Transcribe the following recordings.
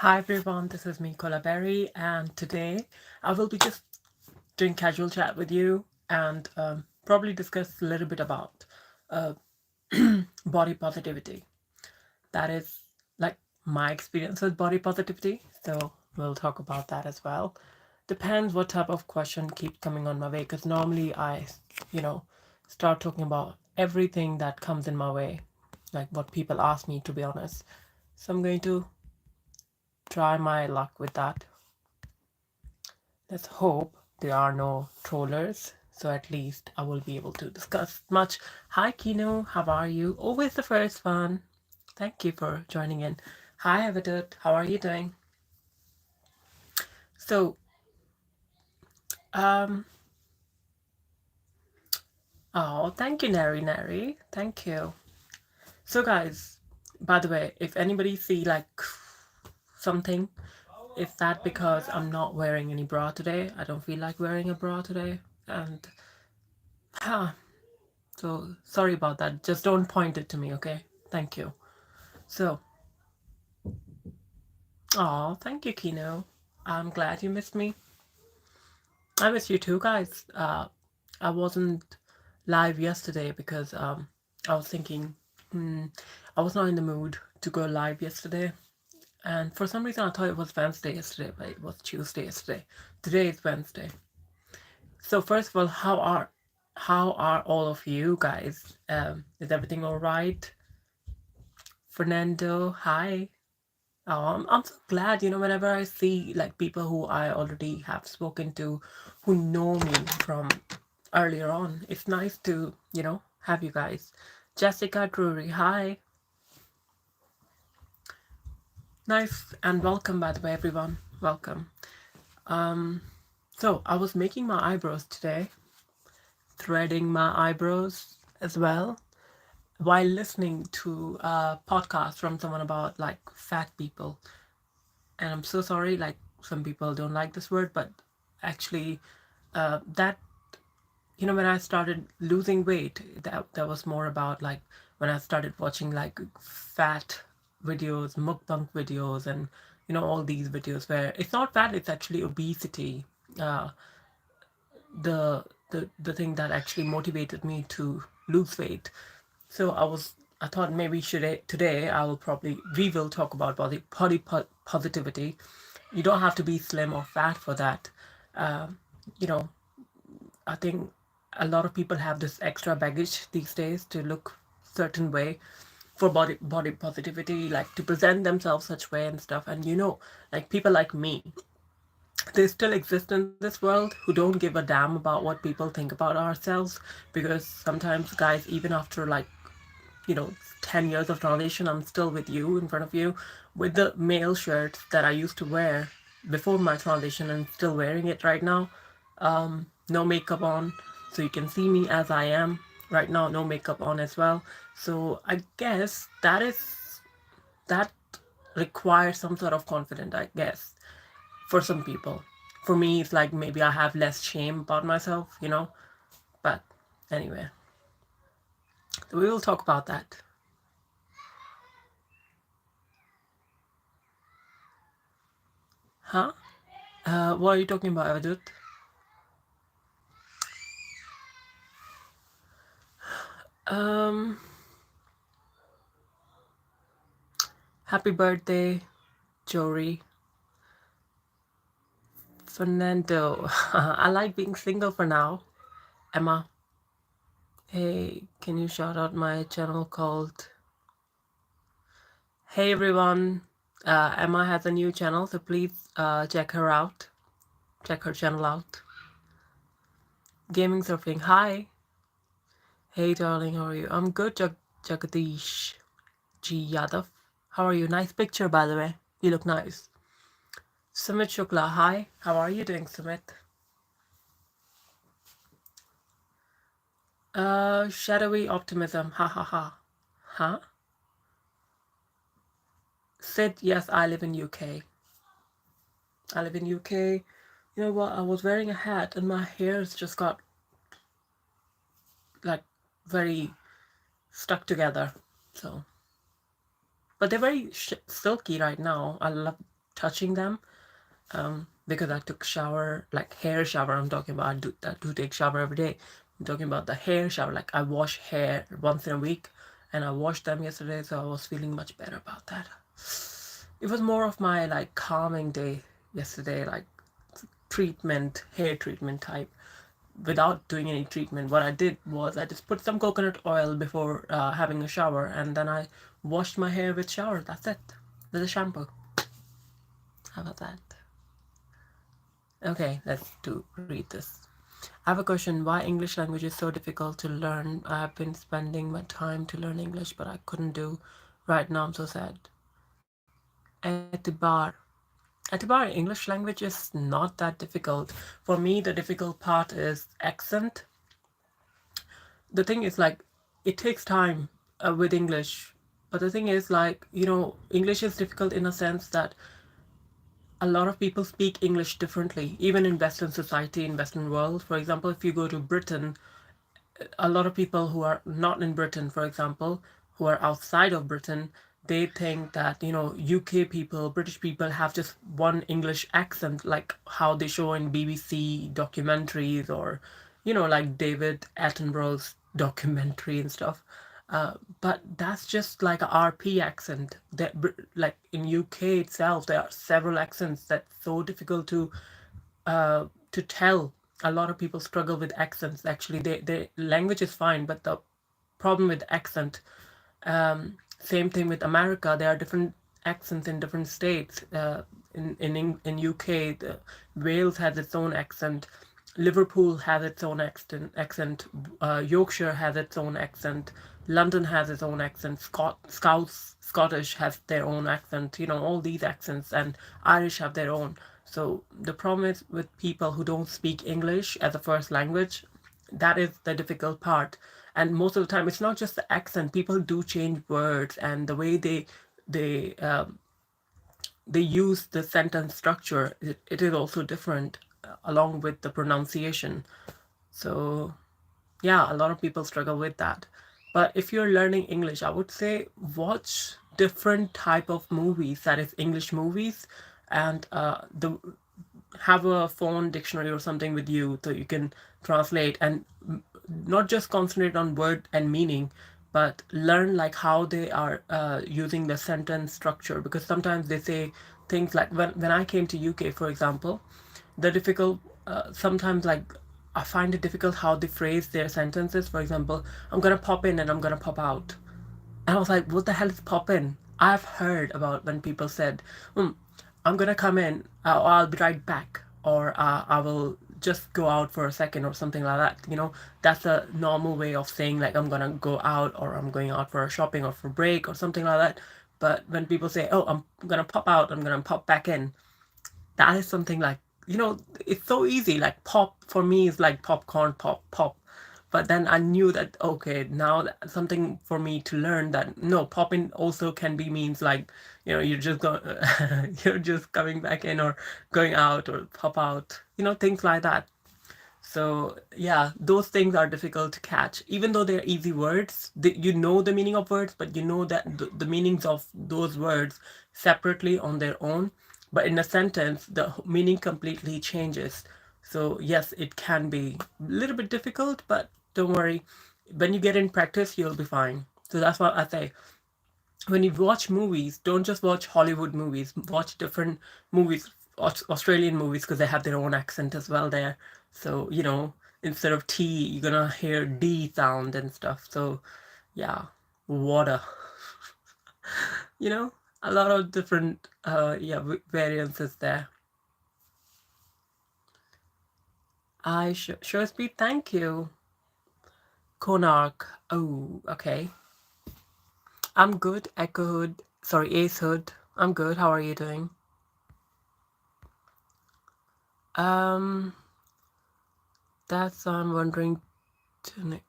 Hi everyone, this is me, Berry, and today I will be just doing casual chat with you and probably discuss a little bit about uh, body positivity. That is like my experience with body positivity, so we'll talk about that as well. Depends what type of question keeps coming on my way, because normally you know, start talking about everything that comes in my way, like what people ask me, to be honest. So I'm going to try my luck with that. Let's hope there are no trollers, so at least I will be able to discuss much. Hi Kino, how are you? Always the first one. Thank you for joining in. Hi Avidut, how are you doing? So, um, oh, thank you, Neri Neri. Thank you. So, guys, by the way, if anybody see like something, is that because I'm not wearing any bra today? I don't feel like wearing a bra today, and huh, so sorry about that. Just don't point it to me, okay? Thank you. So, oh, thank you, Kino. I'm glad you missed me. I miss you too, guys. I wasn't live yesterday because I was thinking, I was not in the mood to go live yesterday, and for some reason I thought it was Wednesday yesterday, but it was Tuesday yesterday. Today is Wednesday. So first of all, how are all of you guys? Is everything all right? Fernando, hi. Oh, I'm so glad, whenever I see like people who I already have spoken to, who know me from earlier on, it's nice to, have you guys. Jessica Drury, hi. Nice and welcome, by the way, everyone. Welcome. So I was making my eyebrows today, threading my eyebrows as well, while listening to a podcast from someone about like fat people. And I'm so sorry, like some people don't like this word, but actually, that when I started losing weight, that was more about like when I started watching like fat videos, mukbang videos, and all these videos where it's not fat, it's actually obesity. Uh, the thing that actually motivated me to lose weight. So I thought maybe today we will talk about positivity. You don't have to be slim or fat for that. Um, you know, I think a lot of people have this extra baggage these days to look certain way for body positivity, like to present themselves such way and stuff. And like people like me, they still exist in this world who don't give a damn about what people think about ourselves, because sometimes, guys, even after like 10 years of transition, I'm still with you in front of you with the male shirt that I used to wear before my transition and still wearing it right now. No makeup on, so you can see me as I am right now, no makeup on as well. So I guess that requires some sort of confidence, I guess, for some people. For me, it's like maybe I have less shame about myself. But anyway, so we will talk about that. Huh? What are you talking about, Avadut? Um, Happy birthday, Jory. Fernando. I like being single for now. Emma. Hey, can you shout out my channel called... Hey everyone. Emma has a new channel, so please check her out. Check her channel out. Gaming Surfing. Hi. Hey darling, how are you? I'm good, Jagadish G Yadav. How are you? Nice picture, by the way. You look nice. Sumit Shukla. Hi. How are you doing, Sumit? Shadowy optimism. Ha ha ha. Huh? Sid, yes, I live in UK. I live in UK. You know what? I was wearing a hat and my hairs just got like very stuck together. So, but they're very silky right now. I love touching them. Because I took shower, like hair shower I'm talking about. I do take shower every day. I'm talking about the hair shower. Like I wash hair once in a week, and I washed them yesterday, so I was feeling much better about that. It was more of my like calming day yesterday, like hair treatment type, without doing any treatment. What I did was I just put some coconut oil before having a shower, and then I washed my hair with shower. That's it. With a shampoo. How about that? Okay, let's read this. I have a question. Why English language is so difficult to learn? I have been spending my time to learn English, but I couldn't do. Right now, I'm so sad. Etibar. Etibar, English language is not that difficult. For me, the difficult part is accent. The thing is, like, it takes time with English. But the thing is, like, English is difficult in a sense that a lot of people speak English differently, even in Western society, in Western world. For example, if you go to Britain, a lot of people who are not in Britain, for example, who are outside of Britain, they think that, UK people, British people have just one English accent, like how they show in BBC documentaries or, like David Attenborough's documentary and stuff. But that's just like a RP accent. That like in UK itself, there are several accents that's so difficult to tell. A lot of people struggle with accents. Actually, the language is fine, but the problem with accent. Same thing with America. There are different accents in different states. In UK, Wales has its own accent. Liverpool has its own accent. Yorkshire has its own accent. London has its own accent. Scottish has their own accent. All these accents, and Irish have their own. So the problem is with people who don't speak English as a first language, that is the difficult part. And most of the time, it's not just the accent. People do change words, and the way they they use the sentence structure. It is also different, along with the pronunciation. So yeah, a lot of people struggle with that. But if you're learning English, I would say watch different type of movies, that is English movies, and have a phone dictionary or something with you so you can translate, and not just concentrate on word and meaning, but learn like how they are using the sentence structure, because sometimes they say things like, when I came to UK, for example, the difficult sometimes, like, I find it difficult how they phrase their sentences. For example, I'm gonna pop in and I'm gonna pop out. And I was like, what the hell is pop in? I've heard about when people said, I'm gonna come in, or I'll be right back, or I will just go out for a second, or something like that. That's a normal way of saying, like, I'm gonna go out, or I'm going out for a shopping or for a break or something like that. But when people say, oh, I'm gonna pop out, I'm gonna pop back in, that is something like, it's so easy. Like pop for me is like popcorn, pop, pop. But then I knew that, okay, now something for me to learn, that no, pop in also can be means like, you're just you're just coming back in, or going out, or pop out, things like that. So yeah, those things are difficult to catch, even though they're easy words. You know the meaning of words, but you know that the meanings of those words separately on their own. But in a sentence, the meaning completely changes. So yes, it can be a little bit difficult, but don't worry. When you get in practice, you'll be fine. So that's what I say. When you watch movies, don't just watch Hollywood movies. Watch different movies, Australian movies, because they have their own accent as well there. So, instead of T, you're gonna hear D sound and stuff. So, yeah, water. you know, a lot of different, variances there. Sure speed, thank you. Konark. Oh, okay. I'm good. Echo Hood. Sorry, Ace Hood. I'm good. How are you doing? That's I'm wondering, Tunic.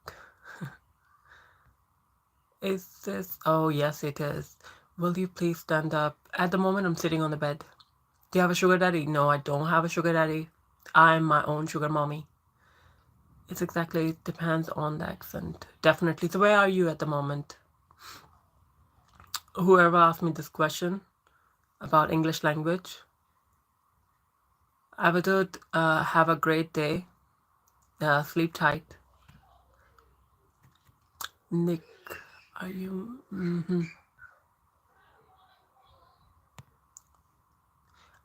Is this? Oh, yes, it is. Will you please stand up? At the moment, I'm sitting on the bed. Do you have a sugar daddy? No, I don't have a sugar daddy. I'm my own sugar mommy. It's exactly, depends on the accent. Definitely. So where are you at the moment? Whoever asked me this question, about English language. I would have a great day. Sleep tight. Nick, are you?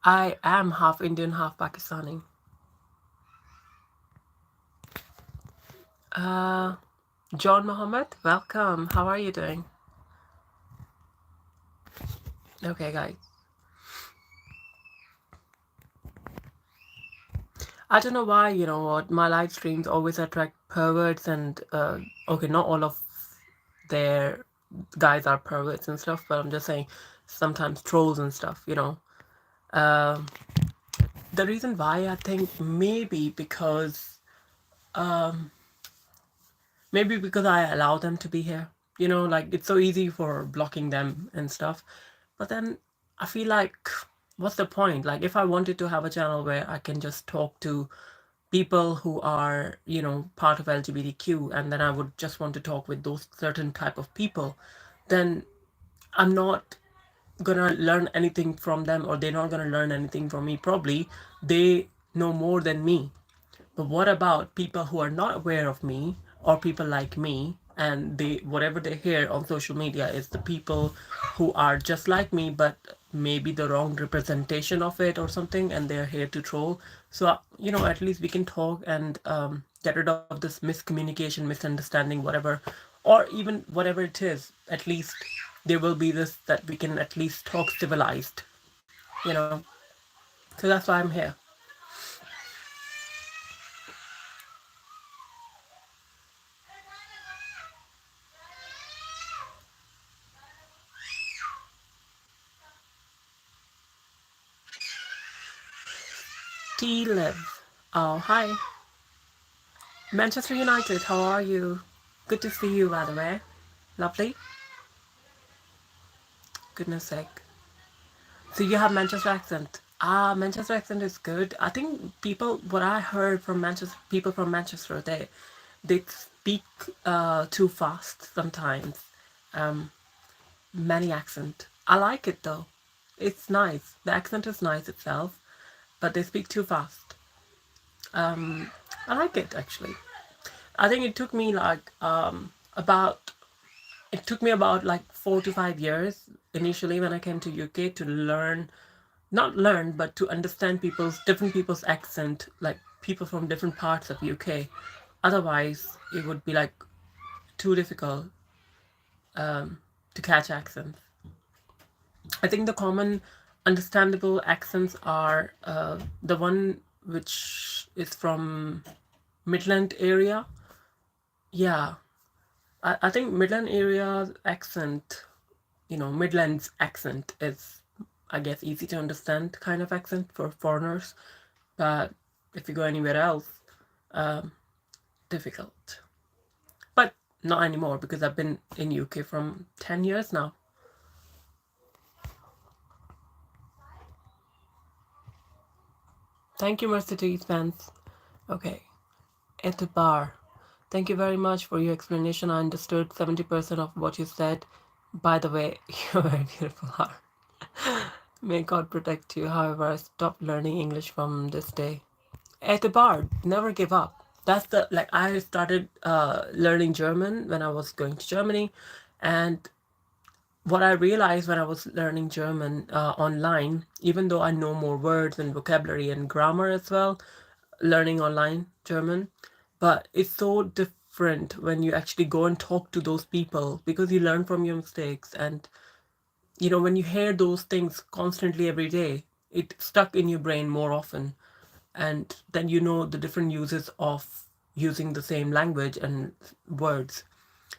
I am half Indian, half Pakistani. John Mohammed, welcome. How are you doing? Okay, guys. I don't know why, you know what, my live streams always attract perverts and, okay, not all of their guys are perverts and stuff, but I'm just saying sometimes trolls and stuff, you know. Um, the reason why I think maybe because I allow them to be here. You know, like it's so easy for blocking them and stuff. But then I feel like, what's the point? Like, if I wanted to have a channel where I can just talk to people who are, you know, part of LGBTQ, and then I would just want to talk with those certain type of people, then I'm not gonna learn anything from them, or they're not gonna learn anything from me. Probably they know more than me. But what about people who are not aware of me, or people like me, and they whatever they hear on social media is the people who are just like me, but maybe the wrong representation of it or something, and they're here to troll. So you know, at least we can talk and get rid of this miscommunication, misunderstanding, whatever, or even whatever it is. At least there will be this that we can at least talk civilized, you know. So that's why I'm here. T-Live. Oh, hi. Manchester United, how are you? Good to see you, by the way. Lovely. Goodness sake. So you have Manchester accent. Ah, Manchester accent is good. I think what I heard from people from Manchester, they speak too fast sometimes. Um, many accent. I like it though. It's nice. The accent is nice itself, but they speak too fast. I like it actually. I think it took me about like 4 to 5 years initially when I came to UK to learn, not learn, but to understand different people's accent, like people from different parts of UK. Otherwise, it would be like too difficult to catch accents. I think the common understandable accents are the one which is from Midland area. Yeah, I think Midland area accent, you know, Midlands accent is, I guess, easy to understand kind of accent for foreigners. But if you go anywhere else, um, difficult. But not anymore because I've been in UK from 10 years now. Thank you, Mercedes Benz. Okay, at the bar. Thank you very much for your explanation. I understood 70% of what you said. By the way, you're very beautiful heart. May God protect you. However, I stopped learning English from this day. At the bar, never give up. That's the like I started learning German when I was going to Germany, and what I realized when I was learning German online, even though I know more words and vocabulary and grammar as well, learning online German, but it's so different when you actually go and talk to those people because you learn from your mistakes. And you know, when you hear those things constantly every day, it stuck in your brain more often, and then you know the different uses of using the same language and words.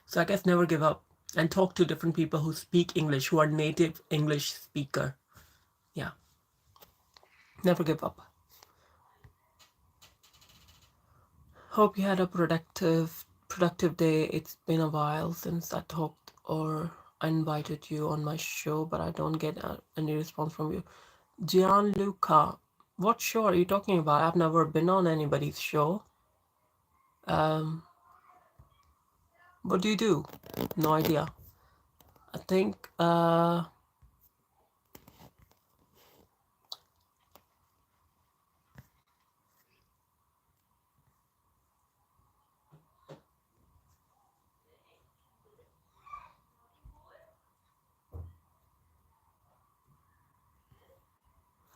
So I guess never give up and talk to different people who speak English, who are native English speaker. Yeah, never give up. Hope you had a productive day. It's been a while since I talked or I invited you on my show, but I don't get any response from you. Gianluca, what show are you talking about? I've never been on anybody's show. What do you do? No idea. I think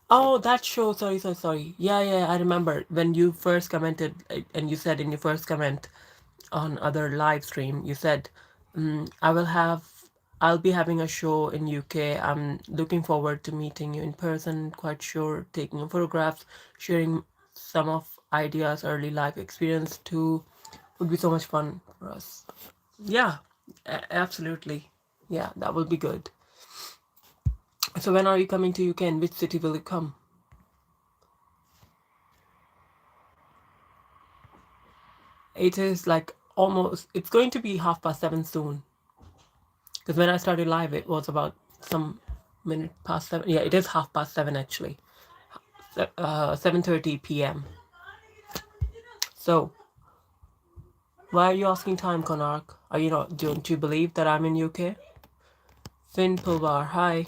Oh, that show. Sorry. Yeah. I remember when you first commented, and you said in your first comment on other live stream, you said, I'll be having a show in UK. I'm looking forward to meeting you in person, quite sure, taking photographs, sharing some of ideas, early life experience too. Would be so much fun for us. Yeah, absolutely. Yeah, that will be good. So when are you coming to UK and which city will you come? It is like almost, it's going to be 7:30 soon. Because when I started live, it was about some minute past 7. Yeah, it is 7:30 actually. 7:30 p.m. So why are you asking time, Konark? Are you not? Don't you believe that I'm in UK? Finn Pulvar, hi.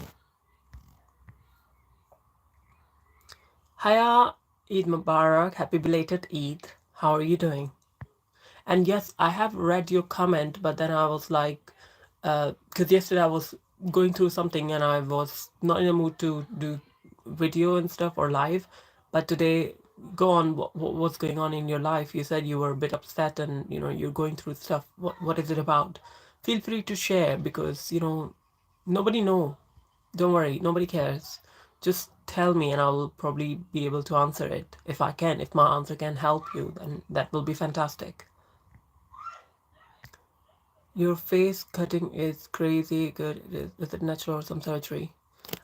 Hiya, Eid Mubarak. Happy belated Eid. How are you doing? And yes, I have read your comment, but then I was like, because yesterday I was going through something and I was not in the mood to do video and stuff or live. But today, go on. What's going on in your life? You said you were a bit upset and you're going through stuff. What is it about? Feel free to share because nobody know. Don't worry, nobody cares. Just tell me and I'll probably be able to answer it if I can. If my answer can help you, then that will be fantastic. Your face cutting is crazy good. Is it natural or some surgery?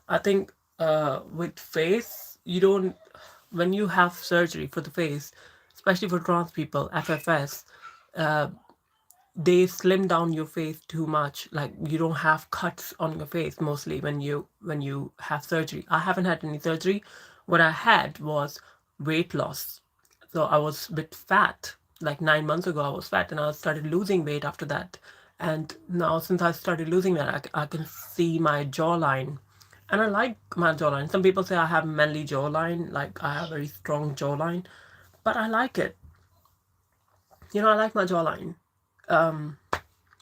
I think with face, you don't, when you have surgery for the face, especially for trans people, FFS, uh, they slim down your face too much. Like you don't have cuts on your face mostly when you have surgery. I haven't had any surgery. What I had was weight loss. So I was a bit fat. Like 9 months ago, I was fat, and I started losing weight after that. And now, since I started losing that, I can see my jawline, and I like my jawline. Some people say I have manly jawline, like I have very strong jawline, but I like it. I like my jawline. Um,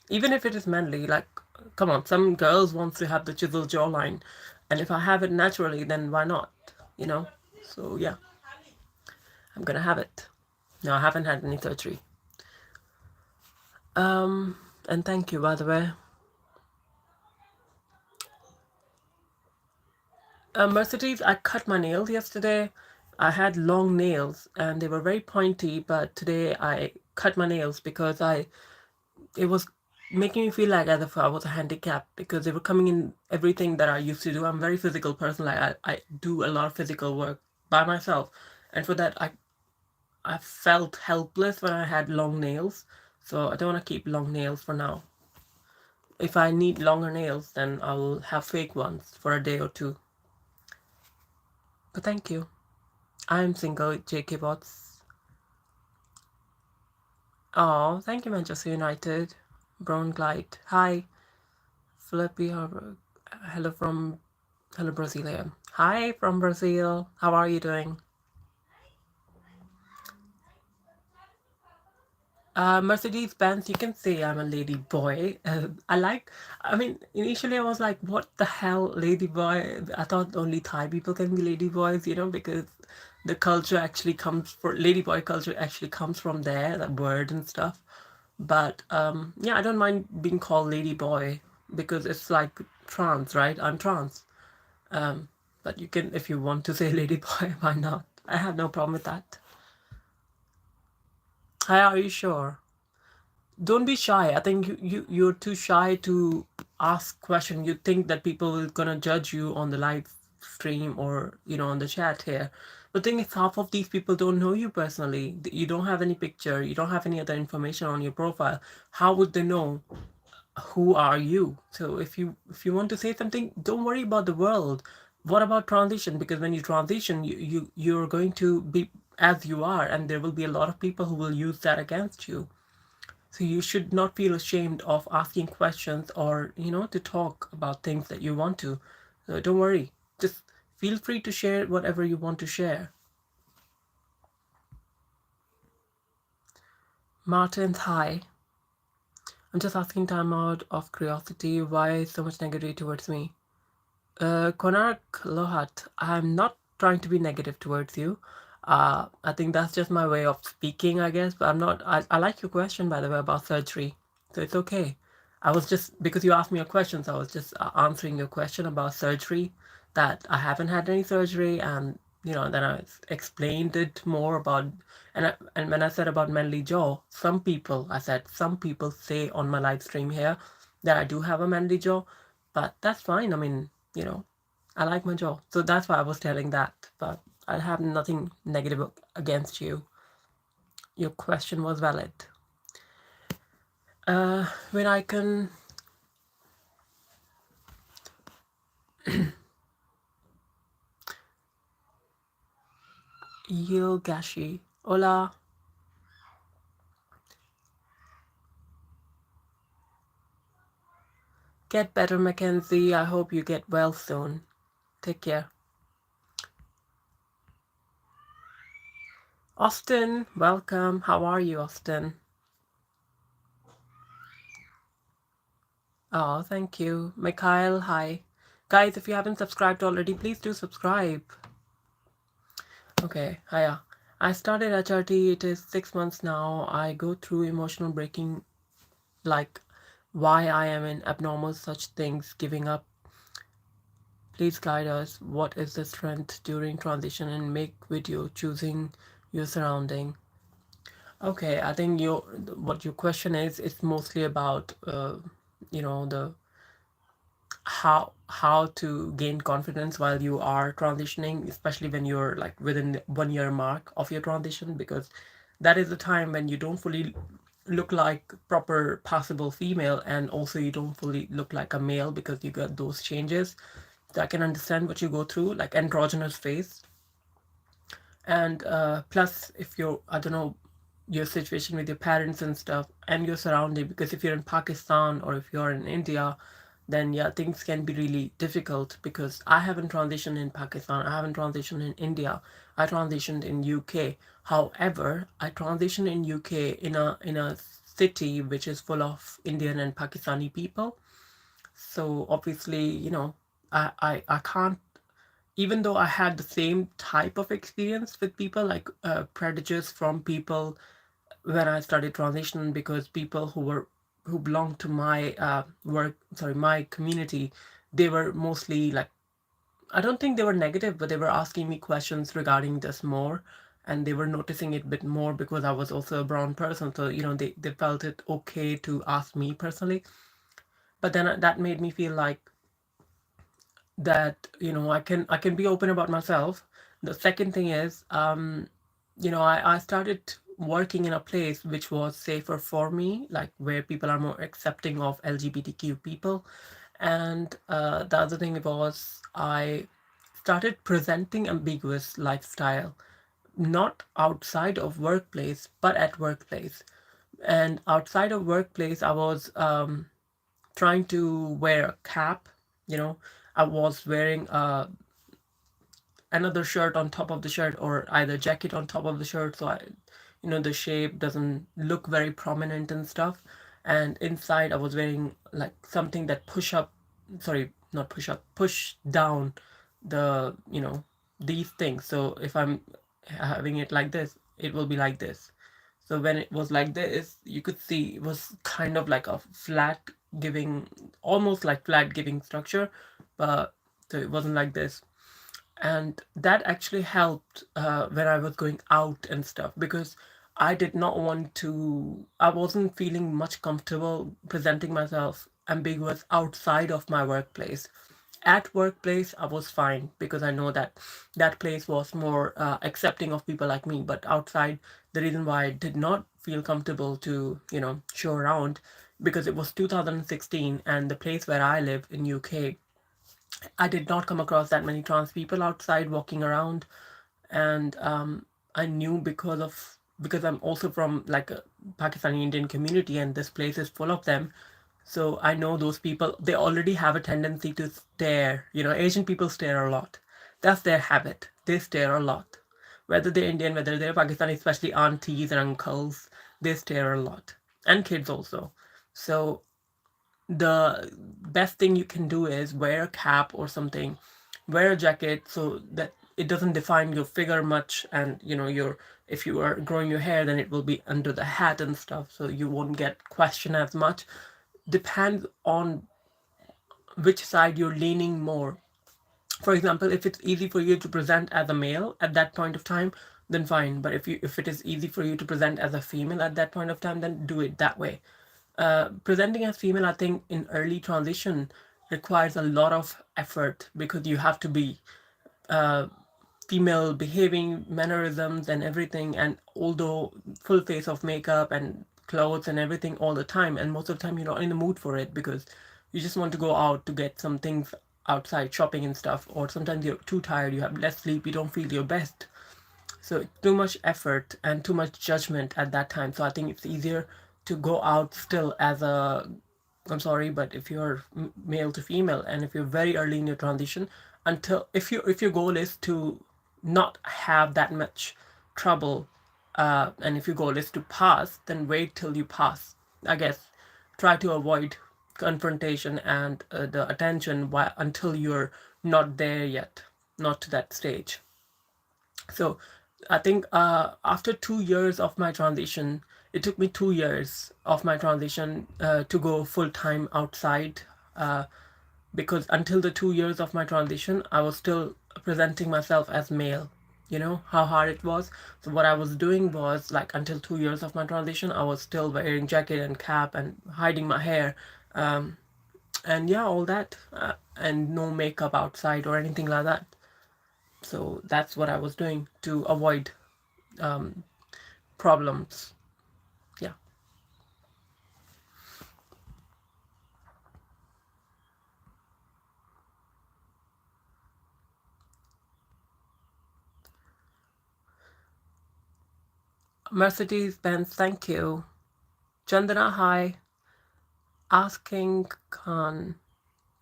Even if it is manly, like, come on, some girls wants to have the chiseled jawline, and if I have it naturally, then why not? You know. So yeah, I'm gonna have it. No, I haven't had any surgery. Um, and thank you, by the way. Mercedes, I cut my nails yesterday. I had long nails and they were very pointy, but today I cut my nails because it was making me feel like as if I was a handicap because they were coming in everything that I used to do. I'm a very physical person. Like I do a lot of physical work by myself. And for that I felt helpless when I had long nails. So I don't want to keep long nails for now. If I need longer nails, then I will have fake ones for a day or two. But thank you. I'm single, JK Bots. Oh, thank you, Manchester United. Brown Glide. Hi, Flippy Harbor. Hello, Brasilia. Hi from Brazil. How are you doing? Mercedes Benz, you can say I'm a lady boy. I mean, initially I was like, what the hell, lady boy? I thought only Thai people can be lady boys, because the culture actually comes for lady boy culture actually comes from there, that word and stuff. But yeah, I don't mind being called lady boy because it's like trans, right? I'm trans. Um, but you can, if you want to say lady boy, why not? I have no problem with that. Hi, are you sure? Don't be shy. I think you're too shy to ask question. You think that people are gonna judge you on the live stream or on the chat here. The thing is, half of these people don't know you personally. You don't have any picture. You don't have any other information on your profile. How would they know who are you? So if you want to say something, don't worry about the world. What about transition? Because when you transition, you're going to be as you are, and there will be a lot of people who will use that against you. So you should not feel ashamed of asking questions or, to talk about things that you want to. So don't worry. Just feel free to share whatever you want to share. Martin's hi. I'm just asking time out of curiosity. Why so much negativity towards me? Konark Lohat, I'm not trying to be negative towards you. I think that's just my way of speaking, I guess. But I'm not. I like your question, by the way, about surgery. So it's okay. I was just, because you asked me a question, so I was just answering your question about surgery. That I haven't had any surgery, and then I explained it more about. And when I said about manly jaw, I said some people say on my live stream here that I do have a manly jaw, but that's fine. I mean, I like my jaw. So that's why I was telling that. But I have nothing negative against you. Your question was valid. When I can. Yogashi. Hola. Get better, Mackenzie. I hope you get well soon. Take care. Austin, welcome. How are you, Austin? Oh, thank you. Mikhail, hi. Guys, if you haven't subscribed already, please do subscribe. Okay, hiya. I started HRT. It is 6 months now. I go through emotional breaking, like why I am in abnormal such things, giving up. Please guide us. What is the strength during transition and make video choosing your surrounding? Okay, I think what your question is, it's mostly about the how to gain confidence while you are transitioning, especially when you're like within the 1 year mark of your transition, because that is the time when you don't fully look like proper passable female, and also you don't fully look like a male because you got those changes. So I can understand what you go through, like androgynous phase. And plus, if you're, I don't know, your situation with your parents and stuff and your surrounding, because if you're in Pakistan or if you're in India, then yeah, things can be really difficult, because I haven't transitioned in Pakistan, I haven't transitioned in India, I transitioned in UK. However, I transitioned in UK in a city which is full of Indian and Pakistani people. So obviously, I can't, even though I had the same type of experience with people, like prejudice from people when I started transitioning, because people who belonged to my my community, they were mostly like, I don't think they were negative, but they were asking me questions regarding this more, and they were noticing it a bit more because I was also a brown person. So they felt it okay to ask me personally. But then that made me feel like that I can be open about myself. The second thing is, I started working in a place which was safer for me, like where people are more accepting of LGBTQ people. And the other thing was, I started presenting ambiguous lifestyle, not outside of workplace, but at workplace. And outside of workplace, I was trying to wear a cap. You know, I was wearing another shirt on top of the shirt, or either jacket on top of the shirt, so the shape doesn't look very prominent and stuff. And inside, I was wearing like something that sorry, not push up, push down the these things. So if I'm having it like this, it will be like this. So when it was like this, you could see it was kind of like a flat giving, almost like flat giving structure, but so it wasn't like this. And that actually helped when I was going out and stuff, because I wasn't feeling much comfortable presenting myself ambiguous outside of my workplace. At workplace, I was fine because I know that that place was more accepting of people like me. But outside, the reason why I did not feel comfortable to show around, because it was 2016, and the place where I live in UK, I did not come across that many trans people outside walking around. And I knew, because I'm also from like a Pakistani Indian community, and this place is full of them. So I know those people, they already have a tendency to stare. Asian people stare a lot. That's their habit. They stare a lot. Whether they're Indian, whether they're Pakistani, especially aunties and uncles, they stare a lot. And kids also. So the best thing you can do is wear a cap or something, wear a jacket, so that it doesn't define your figure much, and your if you are growing your hair, then it will be under the hat and stuff, so you won't get questioned as much. Depends on which side you're leaning more. For example, if it's easy for you to present as a male at that point of time, then fine. But if it is easy for you to present as a female at that point of time, then do it that way. Presenting as female, I think, in early transition requires a lot of effort, because you have to be female behaving, mannerisms and everything, and although full face of makeup and clothes and everything all the time, and most of the time you're not in the mood for it, because you just want to go out to get some things outside shopping and stuff, or sometimes you're too tired, you have less sleep, you don't feel your best. So too much effort and too much judgment at that time. So I think it's easier to go out still as a, I'm sorry, but if you're male to female, and if you're very early in your transition, until if your goal is to not have that much trouble, and if your goal is to pass, then wait till you pass. I guess try to avoid confrontation and the attention until you're not there yet, not to that stage. So I think after 2 years of my transition, it took me 2 years of my transition to go full time outside. Because until the 2 years of my transition, I was still presenting myself as male. You know how hard it was. So what I was doing was, like, until 2 years of my transition, I was still wearing jacket and cap and hiding my hair, and yeah, all that, and no makeup outside or anything like that. So that's what I was doing to avoid problems. Yeah. Mercedes Benz, thank you. Chandana, hi. Asking Khan.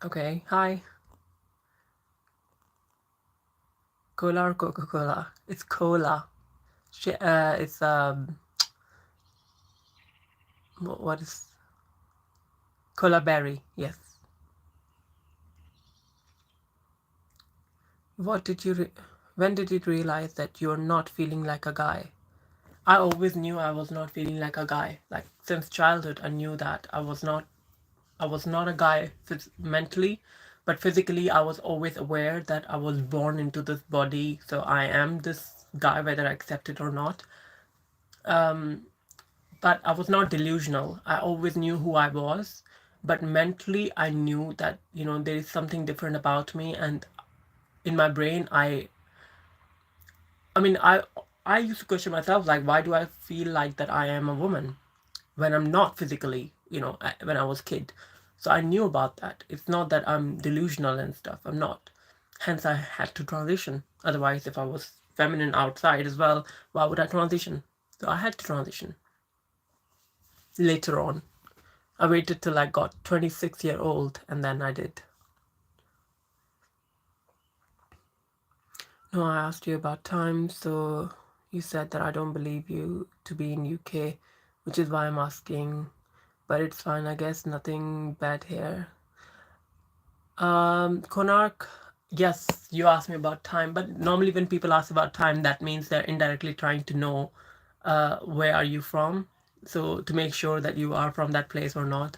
Okay, hi. Cola or Coca-Cola? It's cola. It's what is cola berry? Yes. What did you? When did you realize that you're not feeling like a guy? I always knew I was not feeling like a guy. Like, since childhood, I knew that I was not. I was not a guy mentally, but physically, I was always aware that I was born into this body, so I am this guy, whether I accept it or not. But I was not delusional. I always knew who I was, but mentally, I knew that there is something different about me, and in my brain, I mean, I used to question myself, like, why do I feel like that I am a woman when I'm not physically, when I was a kid. So I knew about that. It's not that I'm delusional and stuff. I'm not. Hence, I had to transition. Otherwise, if I was feminine outside as well, why would I transition? So I had to transition. Later on, I waited till I got 26-year-old, and then I did. No, I asked you about time, so you said that I don't believe you to be in UK, which is why I'm asking. But it's fine, I guess. Nothing bad here. Konark, yes, you asked me about time, but normally when people ask about time, that means they're indirectly trying to know where are you from, so to make sure that you are from that place or not.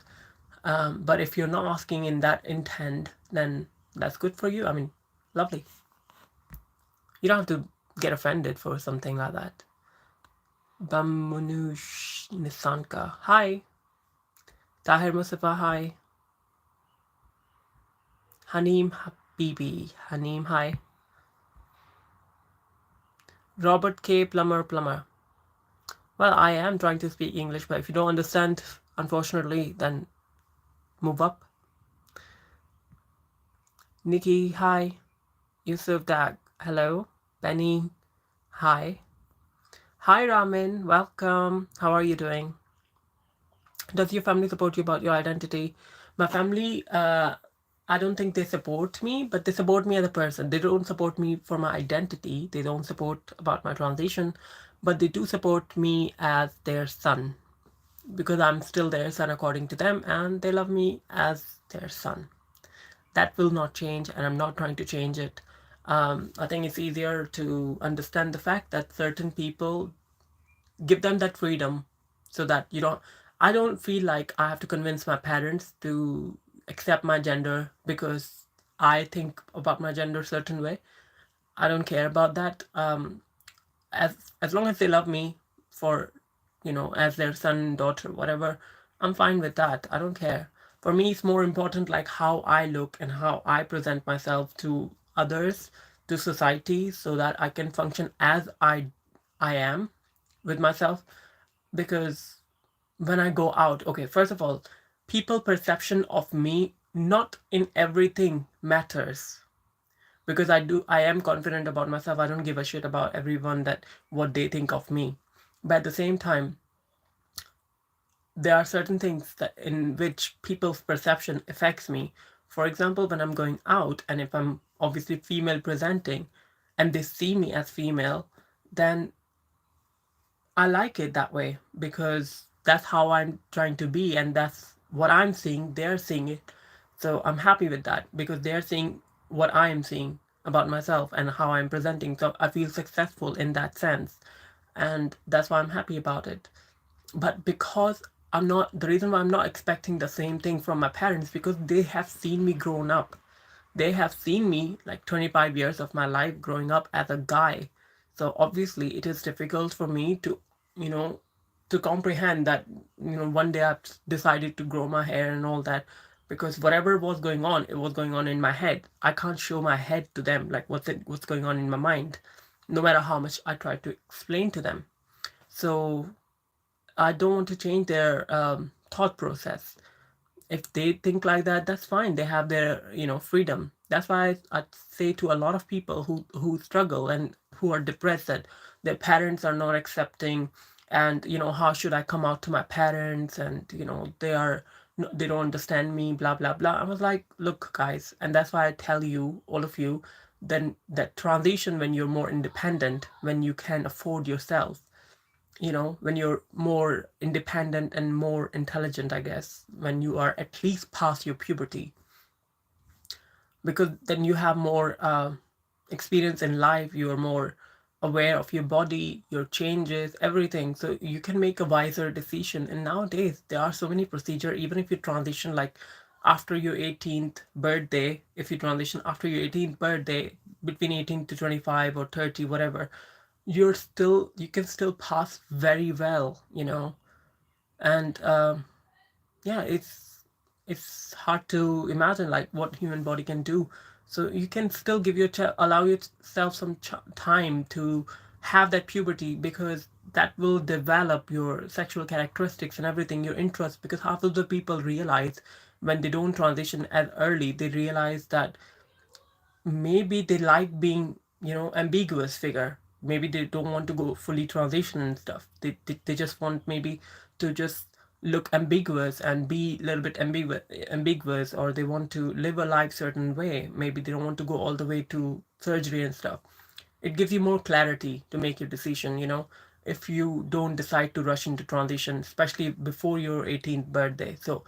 But if you're not asking in that intent, then that's good for you. I mean, lovely. You don't have to get offended for something like that. Bamunush Nisanka, hi. Tahir Mustafa, hi. Haneem Habibi, Haneem, hi. Robert K. Plummer. Well, I am trying to speak English, but if you don't understand, unfortunately, then move up. Nikki, hi. Yusuf Dag, hello. Benny, hi. Hi, Ramin, welcome. How are you doing? Does your family support you about your identity? My family, I don't think they support me, but they support me as a person. They don't support me for my identity. They don't support about my transition, but they do support me as their son, because I'm still their son according to them, and they love me as their son. That will not change, and I'm not trying to change it. I think it's easier to understand the fact that certain people give them that freedom so that you don't. I don't feel like I have to convince my parents to accept my gender because I think about my gender a certain way. I don't care about that. As long as they love me for, as their son, daughter, whatever, I'm fine with that. I don't care. For me, it's more important like how I look and how I present myself to others, to society, so that I can function as I am with myself. Because when I go out, okay, first of all, people perception of me not in everything matters, because I am confident about myself. I don't give a shit about everyone that what they think of me. But at the same time, there are certain things that in which people's perception affects me. For example, when I'm going out and if I'm obviously female presenting and they see me as female, then I like it that way because that's how I'm trying to be and that's what I'm seeing. They're seeing it. So I'm happy with that because they're seeing what I am seeing about myself and how I'm presenting. So I feel successful in that sense. And that's why I'm happy about it. But because I'm not, the reason why I'm not expecting the same thing from my parents, because they have seen me grown up. They have seen me like 25 years of my life growing up as a guy. So obviously it is difficult for me to, you know, to comprehend that, one day I've decided to grow my hair and all that, because whatever was going on, it was going on in my head. I can't show my head to them, like what's going on in my mind, no matter how much I try to explain to them. So I don't want to change their thought process. If they think like that, that's fine. They have their, freedom. That's why I say to a lot of people who struggle and who are depressed that their parents are not accepting, and how should I come out to my parents, and they don't understand me, blah blah blah. I was like, look, guys, and that's why I tell you, all of you, then that transition when you're more independent, when you can afford yourself, when you're more independent and more intelligent, I guess, when you are at least past your puberty, because then you have more experience in life, you are more aware of your body, your changes, everything. So you can make a wiser decision. And nowadays, there are so many procedure, even if you transition like after your 18th birthday, if you transition after your 18th birthday, between 18 to 25 or 30, whatever, you can still pass very well, and yeah, it's hard to imagine like what human body can do. So you can still allow yourself some time to have that puberty, because that will develop your sexual characteristics and everything, your interests, because half of the people realize when they don't transition as early, they realize that maybe they like being, ambiguous figure. Maybe they don't want to go fully transition and stuff. They just want maybe to just look ambiguous and be a little bit ambiguous, or they want to live a life certain way. Maybe they don't want to go all the way to surgery and stuff. It gives you more clarity to make your decision, if you don't decide to rush into transition, especially before your 18th birthday. So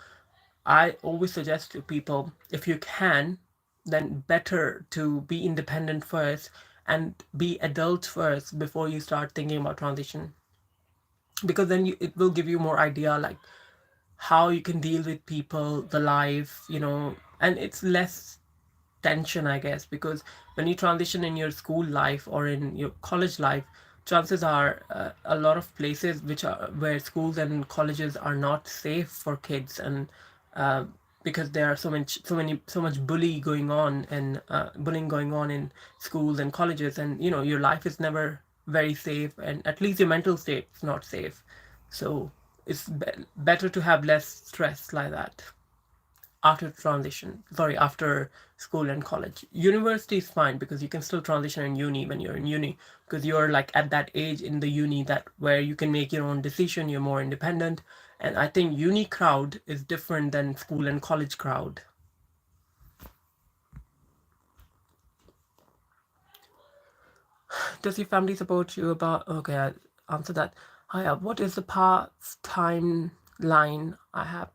I always suggest to people, if you can, then better to be independent first and be adult first before you start thinking about transition. Because then it will give you more idea like how you can deal with people, the life, and it's less tension, I guess, because when you transition in your school life or in your college life, chances are a lot of places which are where schools and colleges are not safe for kids, and uh, because there are so much bullying going on in schools and colleges, and your life is never very safe, and at least your mental state is not safe. So it's better to have less stress like that after school and college. University is fine because you can still transition in uni when you're in uni, because you're like at that age in the uni that where you can make your own decision, you're more independent. And I think uni crowd is different than school and college crowd. Does your family support you about, okay, I answer that. Hi, what is the past timeline? I have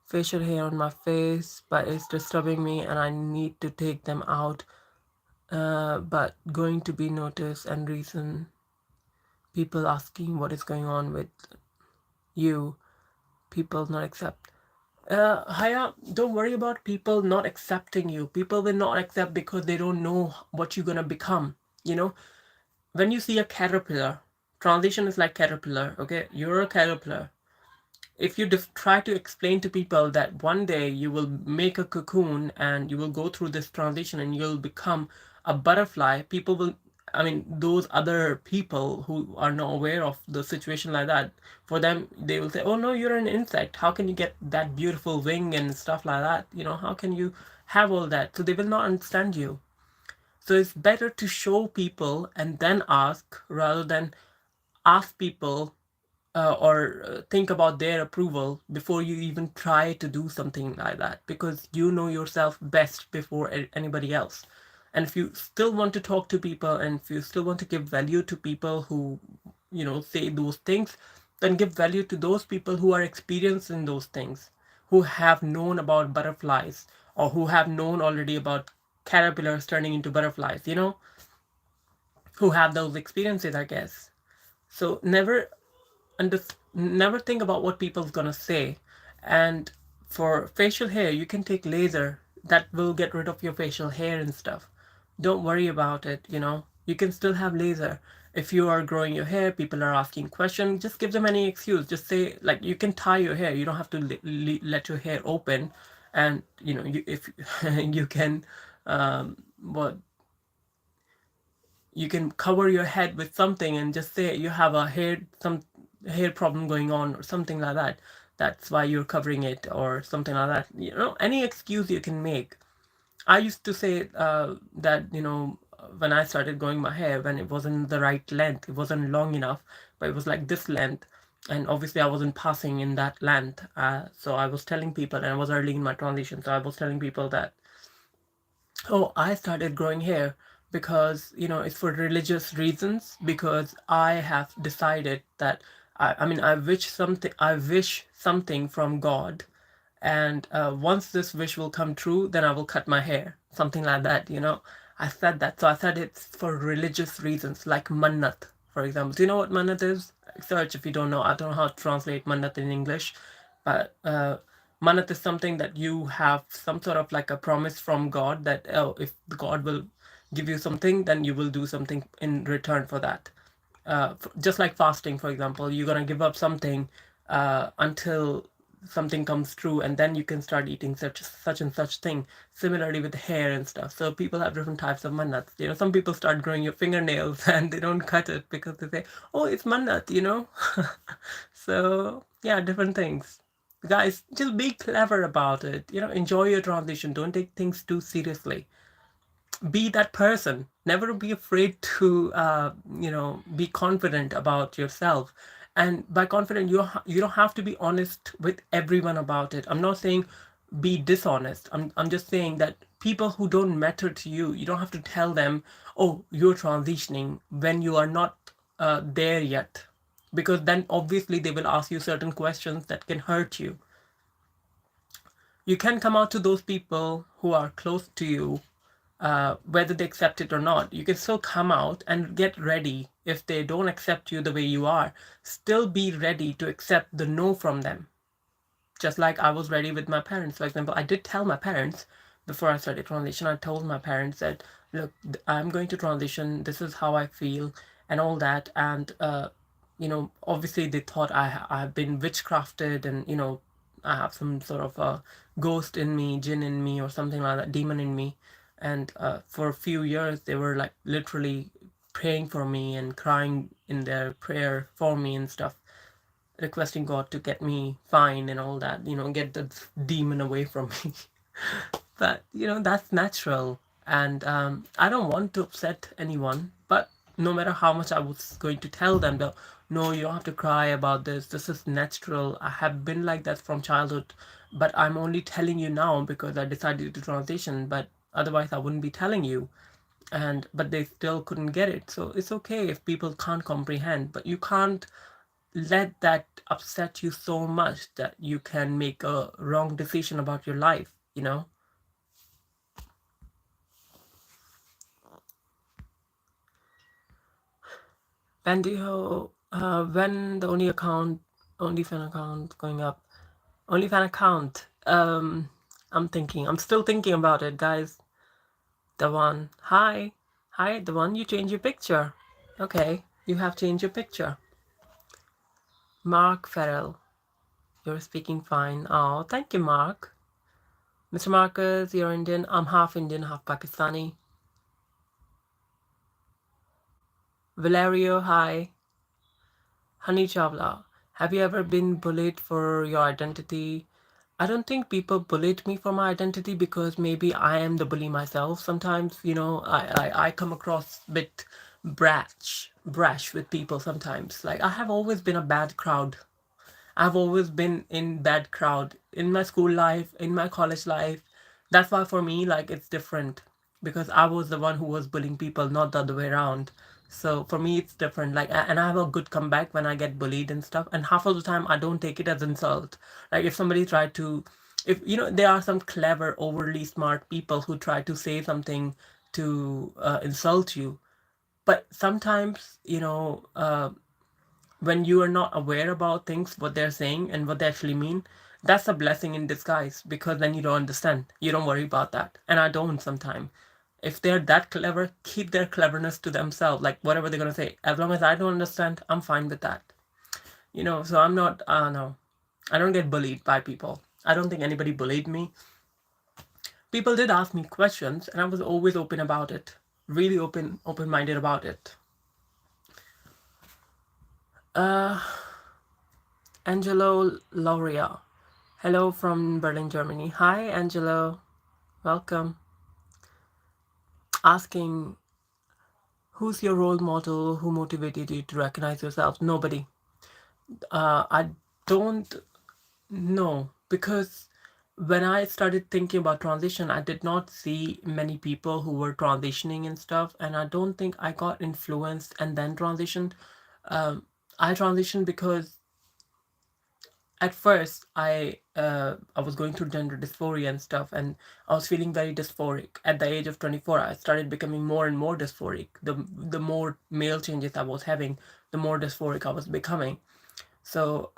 facial hair on my face, but it's disturbing me and I need to take them out. but going to be noticed and reason, people asking what is going on with you, people not accept. Haya, don't worry about people not accepting you. People will not accept because they don't know what you're gonna become. You know, when you see a caterpillar, transition is like caterpillar. Okay, you're a caterpillar. If you try to explain to people that one day you will make a cocoon and you will go through this transition and you'll become a butterfly, people will, I mean, those other people who are not aware of the situation like that, for them, they will say, oh no, you're an insect. How can you get that beautiful wing and stuff like that? You know, how can you have all that? So they will not understand you. So it's better to show people and then ask rather than ask people or think about their approval before you even try to do something like that, because you know yourself best before anybody else. And if you still want to talk to people and if you still want to give value to people who, you know, say those things, then give value to those people who are experienced in those things, who have known about butterflies or who have known already about caterpillars turning into butterflies, you know, who have those experiences, I guess. So never think about what people's gonna say. And for facial hair, you can take laser that will get rid of your facial hair and stuff. Don't worry about it, you know. You can still have laser. If you are growing your hair, people are asking questions, just give them any excuse. Just say, like, you can tie your hair. You don't have to let your hair open. And, you know, if you can, what you can cover your head with something and just say you have some hair problem going on or something like that. That's why you're covering it or something like that. You know, any excuse you can make. I used to say that, you know, when I started growing my hair, when it wasn't the right length, it wasn't long enough, but it was like this length. And obviously, I wasn't passing in that length. So I was telling people, and I was early in my transition, so I was telling people that, oh, I started growing hair because, you know, it's for religious reasons, because I have decided that I mean, I wish something from God, and once this wish will come true, then I will cut my hair, something like that, you know. I said that. So I said it's for religious reasons, like mannat, for example. Do you know what mannat is? Search if you don't know. I don't know how to translate mannat in English, but mannat is something that you have some sort of like a promise from God that, oh, if God will give you something, then you will do something in return for that. Just like fasting, for example, you're gonna give up something until something comes true, and then you can start eating such and such thing. Similarly with hair and stuff. So people have different types of mannats. You know, some people start growing your fingernails and they don't cut it because they say, "Oh, it's mannat," you know. So yeah, different things. Guys, just be clever about it. You know, enjoy your transition. Don't take things too seriously. Be that person. Never be afraid to you know, be confident about yourself. And by confident, you don't have to be honest with everyone about it. I'm not saying be dishonest. I'm just saying that people who don't matter to you, you don't have to tell them, oh, you're transitioning, when you are not there yet, because then obviously they will ask you certain questions that can hurt you. You can come out to those people who are close to you, whether they accept it or not. You can still come out and get ready. If they don't accept you the way you are, still be ready to accept the no from them. Just like I was ready with my parents. For example, I did tell my parents before I started transition, I told my parents that, look, I'm going to transition, this is how I feel, and all that. And, you know, obviously they thought I've been witchcrafted and, you know, I have some sort of a ghost in me, jinn in me, or something like that, demon in me. And for a few years, they were like literally praying for me and crying in their prayer for me and stuff, requesting God to get me fine and all that, you know, get the demon away from me. But, you know, that's natural. And I don't want to upset anyone, but no matter how much I was going to tell them that, no, you don't have to cry about this. This is natural. I have been like that from childhood, but I'm only telling you now because I decided to transition. But otherwise, I wouldn't be telling you. And but they still couldn't get it. So it's okay if people can't comprehend, but you can't let that upset you so much that you can make a wrong decision about your life, you know? And when the only fan account going up, only fan account. I'm still thinking about it, guys. The one, hi, the one you change your picture. Okay, you have changed your picture. Mark Farrell, you're speaking fine. Oh, thank you, Mark. Mr. Marcus, you're Indian. I'm half Indian, half Pakistani. Valerio, hi. Honey Chawla, have you ever been bullied for your identity? I don't think people bullied me for my identity because maybe I am the bully myself. Sometimes, I come across a bit brash with people sometimes. Like I have always been a bad crowd. I've always been in bad crowd in my school life, in my college life. That's why for me, like it's different because I was the one who was bullying people, not the other way around. So for me, it's different. Like, and I have a good comeback when I get bullied and stuff. And half of the time, I don't take it as insult. Like if somebody tried to, if there are some clever, overly smart people who try to say something to insult you. But sometimes, when you are not aware about things, what they're saying and what they actually mean, that's a blessing in disguise because then you don't understand. You don't worry about that. And I don't sometimes. If they're that clever, keep their cleverness to themselves. Like whatever they're going to say. As long as I don't understand, I'm fine with that. So I'm not, no. I don't get bullied by people. I don't think anybody bullied me. People did ask me questions and I was always open about it. Really open-minded about it. Uh, Angelo Lauria. Hello from Berlin, Germany. Hi, Angelo. Welcome. Asking, who's your role model? Who motivated you to recognize yourself? Nobody. I don't know because when I started thinking about transition, I did not see many people who were transitioning and stuff, and I don't think I got influenced and then transitioned. I transitioned because at first I was going through gender dysphoria and stuff, and I was feeling very dysphoric. At the age of 24, I started becoming more and more dysphoric. The more male changes I was having, the more dysphoric I was becoming. So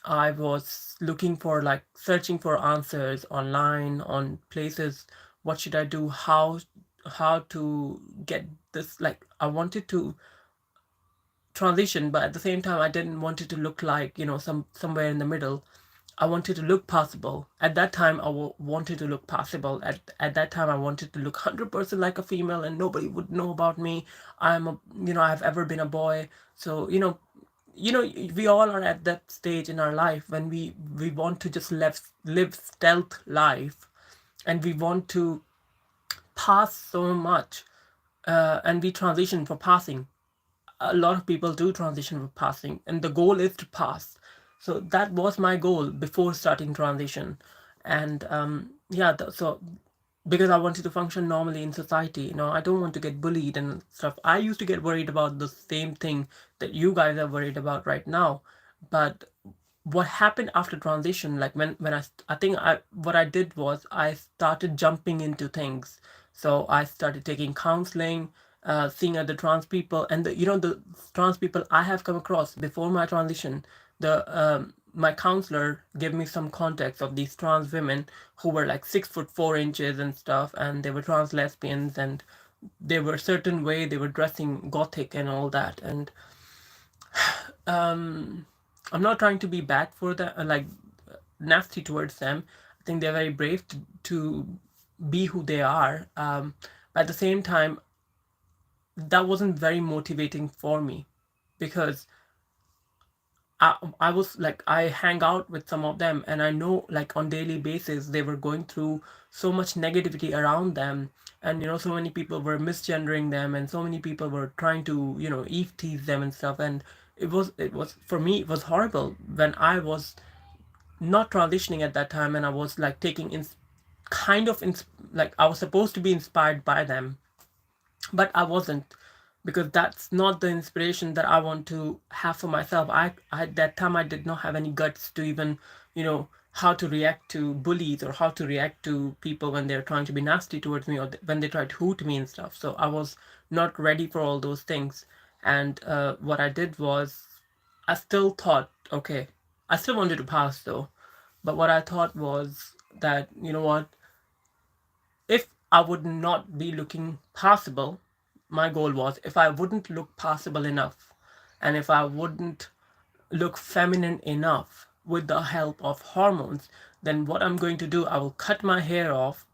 I was looking for, like, searching for answers online, on places. What should I do? How to get this? Like, I wanted to transition, but at the same time I didn't want it to look like, somewhere in the middle. I wanted to look possible. At that time, wanted to look possible. At that time, I wanted to look 100% like a female, and nobody would know about me. I've ever been a boy. So we all are at that stage in our life when we want to just live stealth life, and we want to pass so much, and we transition for passing. A lot of people do transition for passing, and the goal is to pass. So that was my goal before starting transition. And yeah, so because I wanted to function normally in society, I don't want to get bullied and stuff. I used to get worried about the same thing that you guys are worried about right now. But what happened after transition, like when I think what I did was I started jumping into things. So I started taking counseling, seeing other trans people, and the trans people I have come across before my transition. The My counselor gave me some context of these trans women who were like 6'4" and stuff, and they were trans lesbians, and they were a certain way, they were dressing gothic and all that. And um I'm not trying to be bad for them, like nasty towards them. I think they're very brave to be who they are. But at the same time, that wasn't very motivating for me because I was like, I hang out with some of them and I know, like, on daily basis they were going through so much negativity around them. And so many people were misgendering them, and so many people were trying to eve tease them and stuff. And it was for me, it was horrible when I was not transitioning at that time, and I was like taking in kind of like I was supposed to be inspired by them, but I wasn't, because that's not the inspiration that I want to have for myself. I at that time I did not have any guts to even how to react to bullies, or how to react to people when they're trying to be nasty towards me, or when they try to hoot me and stuff. So I was not ready for all those things. And what I did was, I still thought, okay, I still wanted to pass though, but what I thought was that, you know what, if I would not be looking passable, my goal was, if I wouldn't look passable enough, and if I wouldn't look feminine enough with the help of hormones, then what I'm going to do, I will cut my hair off.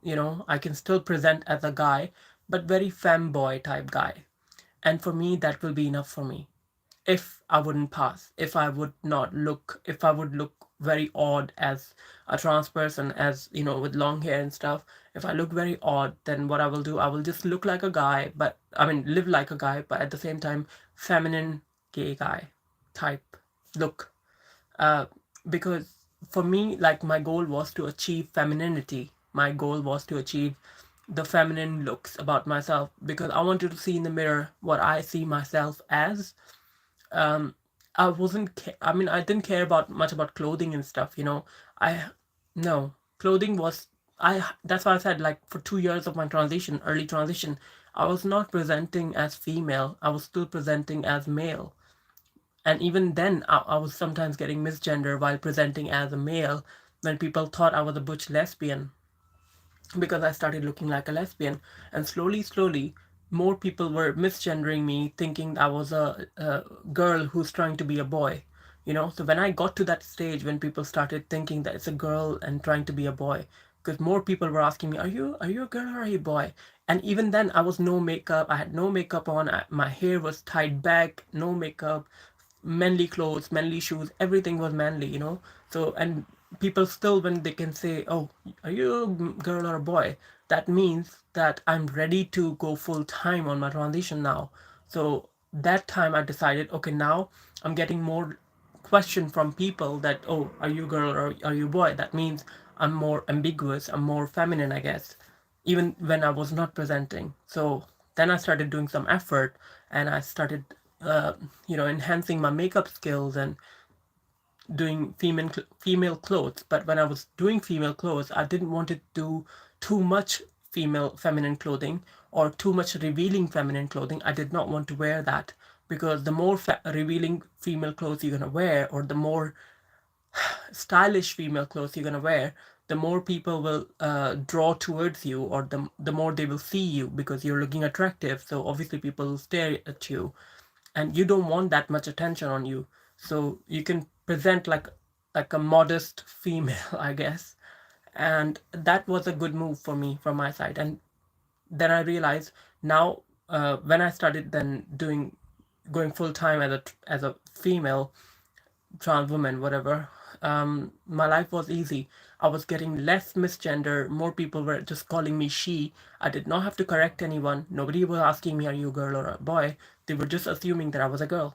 I can still present as a guy, but very femboy type guy. And for me, that will be enough for me. If I wouldn't pass, if I would look very odd as a trans person, as with long hair and stuff. If I look very odd, then what I will do, I will just look like a guy, but I mean, live like a guy, but at the same time, feminine gay guy type look. uh, because for me, like, my goal was to achieve femininity. My goal was to achieve the feminine looks about myself, because I wanted to see in the mirror what I see myself as. um I mean, I didn't care about much about clothing and stuff. I No, clothing was, I that's why I said, like, for 2 years of my transition, early transition, I was not presenting as female, I was still presenting as male. And even then, I was sometimes getting misgender while presenting as a male, when people thought I was a butch lesbian, because I started looking like a lesbian. And slowly, slowly, more people were misgendering me, thinking I was a girl who's trying to be a boy. So when I got to that stage, when people started thinking that it's a girl and trying to be a boy, because more people were asking me, "Are you a girl or are you a boy?" And even then, I was no makeup. I had no makeup on. My hair was tied back, no makeup, manly clothes, manly shoes, everything was manly. So, and people still, when they can say, "Oh, are you a girl or a boy?" That means that I'm ready to go full time on my transition now. So that time I decided, okay, now I'm getting more question from people that, "Oh, are you a girl or are you a boy?" That means I'm more ambiguous, I'm more feminine, I guess, even when I was not presenting. So then I started doing some effort, and I started, enhancing my makeup skills and doing female clothes. But when I was doing female clothes, I didn't want to do too much female feminine clothing, or too much revealing feminine clothing. I did not want to wear that, because the more revealing female clothes you're gonna wear, or the more stylish female clothes you're gonna wear, the more people will draw towards you, or the more they will see you, because you're looking attractive. So obviously people will stare at you, and you don't want that much attention on you. So you can present like a modest female, I guess. And that was a good move for me, from my side. And then I realized, now, when I started then going full time as a female trans woman, whatever, my life was easy. I was getting less misgender. More people were just calling me she. I did not have to correct anyone. Nobody was asking me, "Are you a girl or a boy?" They were just assuming that I was a girl.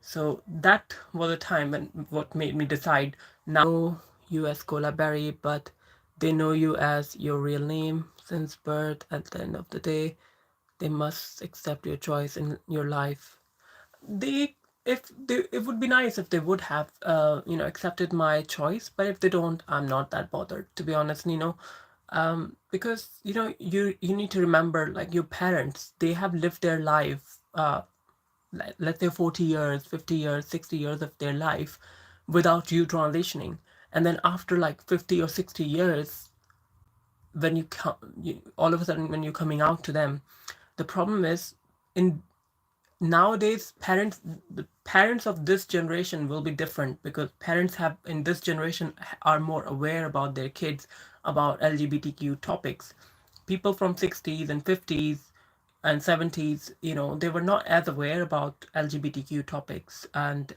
So that was a time when what made me decide, now you as Cola Berry, but they know you as your real name since birth. At the end of the day, they must accept your choice in your life. they it would be nice if they would have accepted my choice, but if they don't, I'm not that bothered, to be honest. Because you need to remember, like, your parents, they have lived their life, let's say 40 years, 50 years, 60 years of their life without you transitioning. And then after like 50 or 60 years, when all of a sudden, when you're coming out to them, the problem is, in nowadays, the parents of this generation will be different, because parents have in this generation are more aware about their kids, about LGBTQ topics. People from 60s and 50s and 70s, they were not as aware about LGBTQ topics. And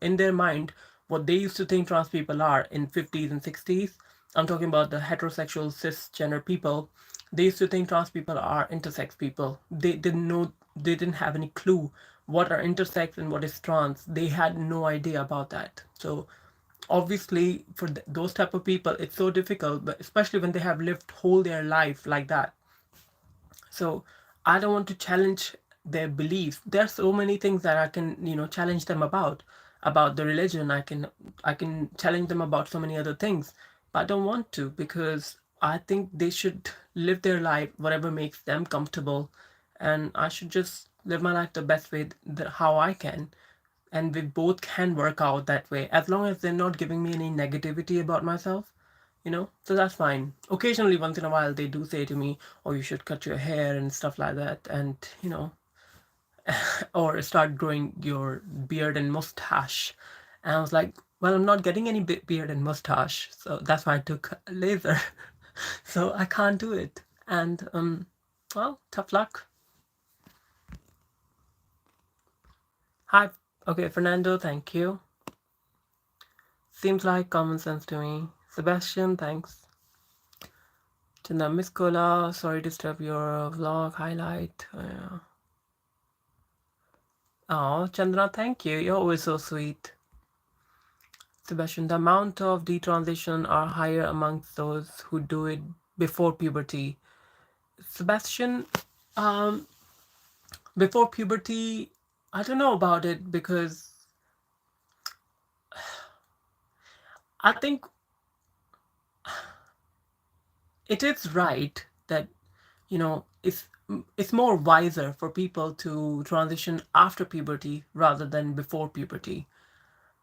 in their mind, what they used to think trans people are in 50s and 60s, I'm talking about the heterosexual cisgender people, they used to think trans people are intersex people. They didn't have any clue what are intersex and what is trans. They had no idea about that. So obviously, for those type of people, it's so difficult, but especially when they have lived whole their life like that. So I don't want to challenge their beliefs. There are so many things that I can, challenge them about the religion. I can challenge them about so many other things, but I don't want to, because I think they should live their life whatever makes them comfortable, and I should just live my life the best way how I can, and we both can work out that way as long as they're not giving me any negativity about myself, you know. So that's fine. Occasionally, once in a while, they do say to me, "Oh, you should cut your hair and stuff like that," and you know, or start growing your beard and mustache. And I was like, well, I'm not getting any beard and mustache, so that's why I took laser. So I can't do it. And well, tough luck. Hi. Okay, Fernando, thank you. Seems like common sense to me. Sebastian, thanks. Chanda Miskola, sorry to disturb your vlog highlight. Oh, Chandra, thank you. You're always so sweet. Sebastian, the amount of detransition are higher amongst those who do it before puberty. Sebastian, um, before puberty, I don't know about it because I think it is right that, you know, it's more wiser for people to transition after puberty rather than before puberty.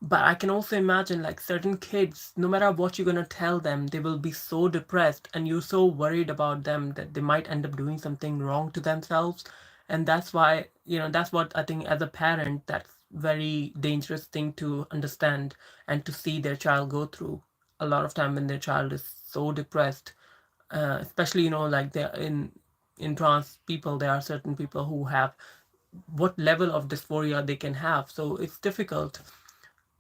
But I can also imagine like certain kids, no matter what you're gonna tell them, they will be so depressed and you're so worried about them that they might end up doing something wrong to themselves. And that's why, you know, that's what I think as a parent, that's very dangerous thing to understand and to see their child go through a lot of time when their child is so depressed. Especially, you know, like they're in trans people, there are certain people who have what level of dysphoria they can have. So it's difficult.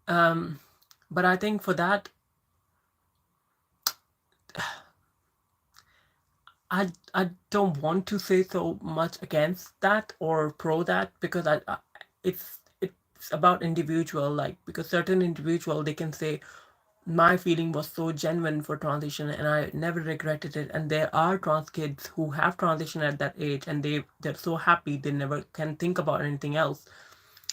But I think for that, I don't want to say so much against that or pro that because it's about individual, like because certain individual they can say my feeling was so genuine for transition and I never regretted it, and there are trans kids who have transition at that age and they're so happy they never can think about anything else.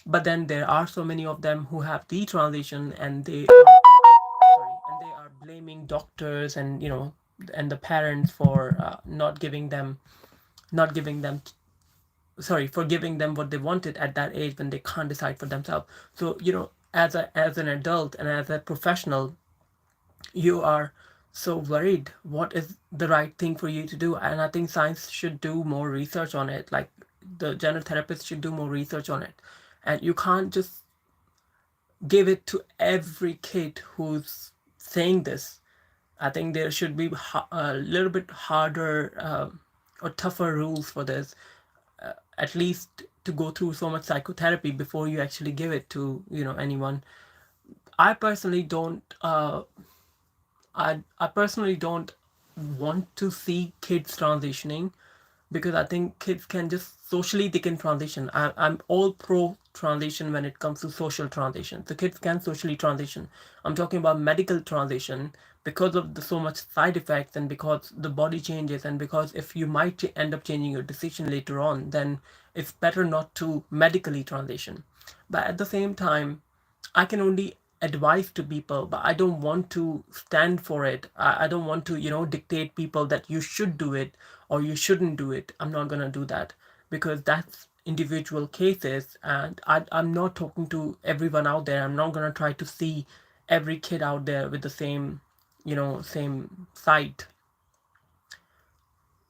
But then there are so many of them who have the transition and they are blaming doctors and, you know, and the parents for not giving them sorry, for giving them what they wanted at that age when they can't decide for themselves. So, you know, as an adult and as a professional, you are so worried what is the right thing for you to do. And I think science should do more research on it, like the gender therapist should do more research on it. And you can't just give it to every kid who's saying this. I think there should be a little bit harder or tougher rules for this, at least to go through so much psychotherapy before you actually give it to, you know, anyone. I personally don't. I personally don't want to see kids transitioning because I think kids can just socially they can transition. I'm all pro transition when it comes to social transition. The kids can socially transition. I'm talking about medical transition because of the so much side effects and because the body changes and because if you might end up changing your decision later on, then it's better not to medically transition. But at the same time, I can only advise to people, but I don't want to stand for it. I don't want to, you know, dictate people that you should do it or you shouldn't do it. I'm not gonna do that because that's individual cases, and I'm not talking to everyone out there. I'm not gonna try to see every kid out there with the same, you know, same sight.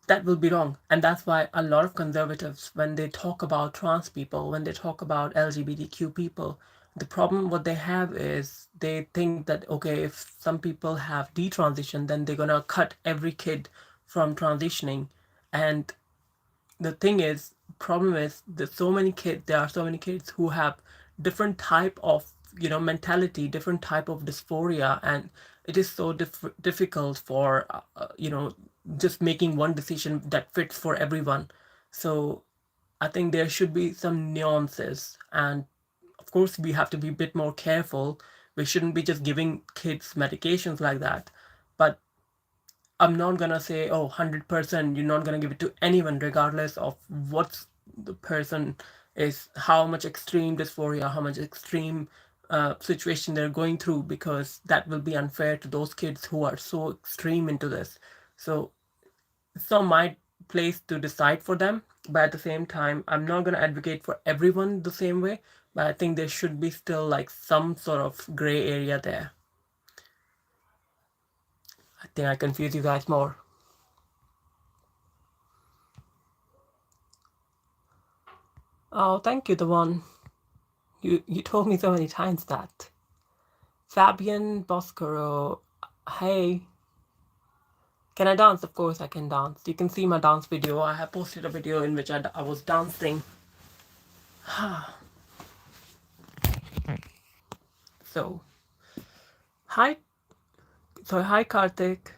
That will be wrong. And that's why a lot of conservatives, when they talk about trans people, when they talk about LGBTQ people, the problem what they have is they think that okay, if some people have detransition, then they're gonna cut every kid from transitioning. And the thing is, problem is there's so many kids, there are so many kids who have different type of, you know, mentality, different type of dysphoria, and it is so difficult for you know, just making one decision that fits for everyone. So I think there should be some nuances, and of course we have to be a bit more careful. We shouldn't be just giving kids medications like that. But I'm not gonna say, oh, 100%, you're not gonna give it to anyone, regardless of what the person is, how much extreme dysphoria, how much extreme situation they're going through, because that will be unfair to those kids who are so extreme into this. So it's not my place to decide for them. But at the same time, I'm not going to advocate for everyone the same way. But I think there should be still like some sort of gray area there. I think I confuse you guys more. Oh, thank you, the one. You told me so many times that. Fabian Boscoro, hey. Can I dance? Of course I can dance. You can see my dance video. I have posted a video in which I was dancing. So, hi. So, hi Karthik.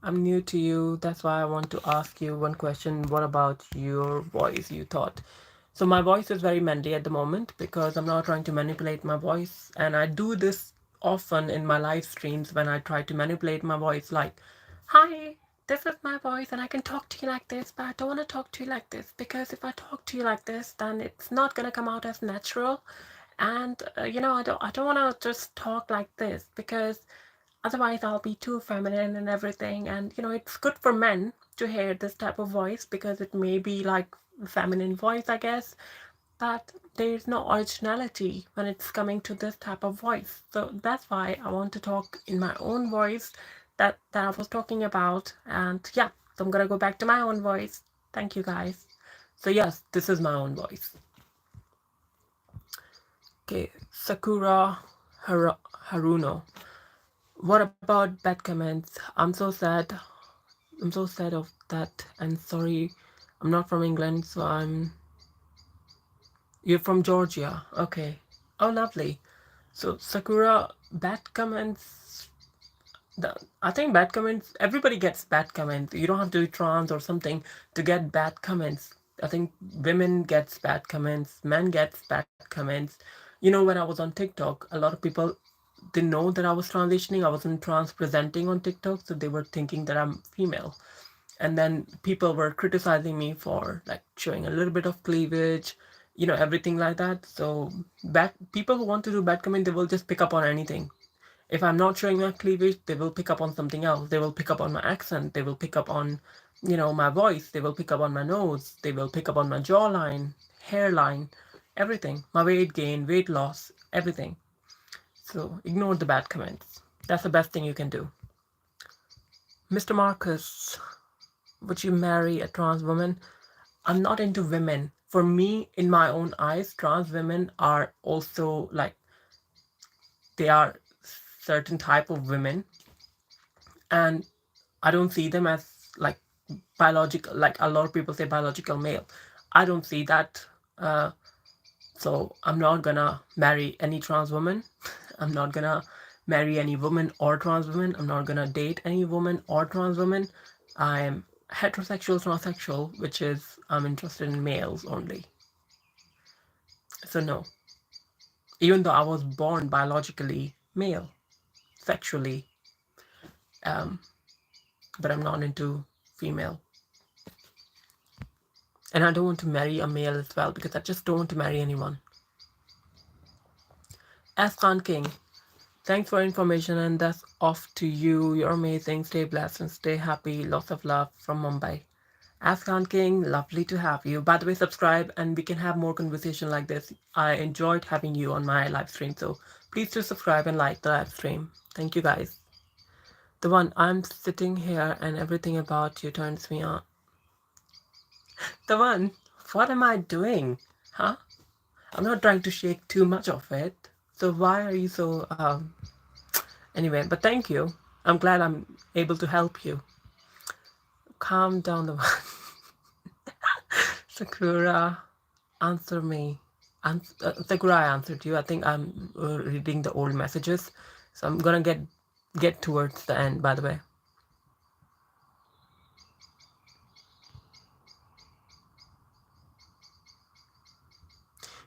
I'm new to you. That's why I want to ask you one question. What about your voice, you thought? So my voice is very manly at the moment because I'm not trying to manipulate my voice. And I do this often in my live streams when I try to manipulate my voice like, hi, this is my voice and I can talk to you like this, but I don't want to talk to you like this because if I talk to you like this, then it's not going to come out as natural. And, I don't want to just talk like this because otherwise I'll be too feminine and everything. And, it's good for men to hear this type of voice because it may be like feminine voice, I guess, but there's no originality when it's coming to this type of voice. So that's why I want to talk in my own voice that I was talking about. And yeah, so I'm gonna go back to my own voice. Thank you guys. So yes, this is my own voice. Okay, Sakura Haruno. What about bad comments? I'm so sad. I'm so sad of that. And sorry, I'm not from England, so You're from Georgia. Okay. Oh, lovely. So, Sakura, bad comments. I think bad comments, everybody gets bad comments. You don't have to be trans or something to get bad comments. I think women gets bad comments, men gets bad comments. When I was on TikTok, a lot of people didn't know that I was transitioning. I wasn't trans presenting on TikTok, so they were thinking that I'm female. And then people were criticizing me for like showing a little bit of cleavage, everything like that. So bad people who want to do bad comment, they will just pick up on anything. If I'm not showing my cleavage, they will pick up on something else. They will pick up on my accent. They will pick up on, my voice. They will pick up on my nose. They will pick up on my jawline, hairline, everything. My weight gain, weight loss, everything. So ignore the bad comments. That's the best thing you can do. Mr. Marcus, would you marry a trans woman? I'm not into women. For me, in my own eyes, trans women are also like, they are certain type of women, and I don't see them as like biological, like a lot of people say biological male. I don't see that. So I'm not gonna marry any trans woman. I'm not gonna marry any woman or trans woman. I'm not gonna date any woman or trans woman. I'm heterosexual, transsexual, which is I'm interested in males only. So no. Even though I was born biologically male, sexually, um, but I'm not into female. And I don't want to marry a male as well because I just don't want to marry anyone. Khan King, thanks for information, and that's off to you. You're amazing. Stay blessed and stay happy. Lots of love from Mumbai. Khan King, lovely to have you. By the way, subscribe and we can have more conversation like this. I enjoyed having you on my live stream, so please do subscribe and like the live stream. Thank you guys. The one, I'm sitting here and everything about you turns me on. The one, what am I doing? Huh? I'm not trying to shake too much of it. So why are you so, anyway, but thank you. I'm glad I'm able to help you. Calm down, the one. Sakura, answer me. Sakura, I answered you. I think I'm reading the old messages. So I'm gonna get towards the end, by the way.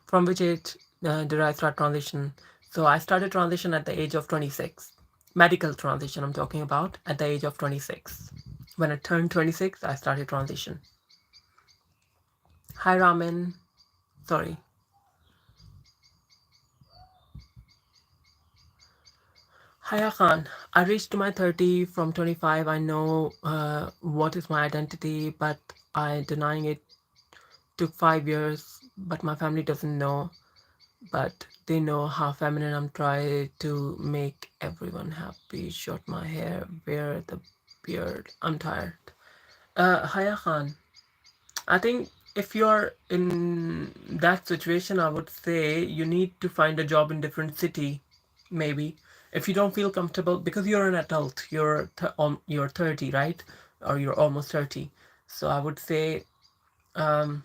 From which age did I start transition? So I started transition at the age of 26. Medical transition I'm talking about at the age of 26. When I turned 26, I started transition. Hi Ramen. Sorry. Hiya Khan, I reached my 30 from 25. I know what is my identity, but I denying it took 5 years. But my family doesn't know. But they know how feminine I'm trying to make everyone happy. Short my hair, wear the beard. I'm tired. Hiya Khan, I think if you're in that situation, I would say you need to find a job in different city, maybe. If you don't feel comfortable, because you're an adult, you're 30, right? Or you're almost 30. So I would say, um,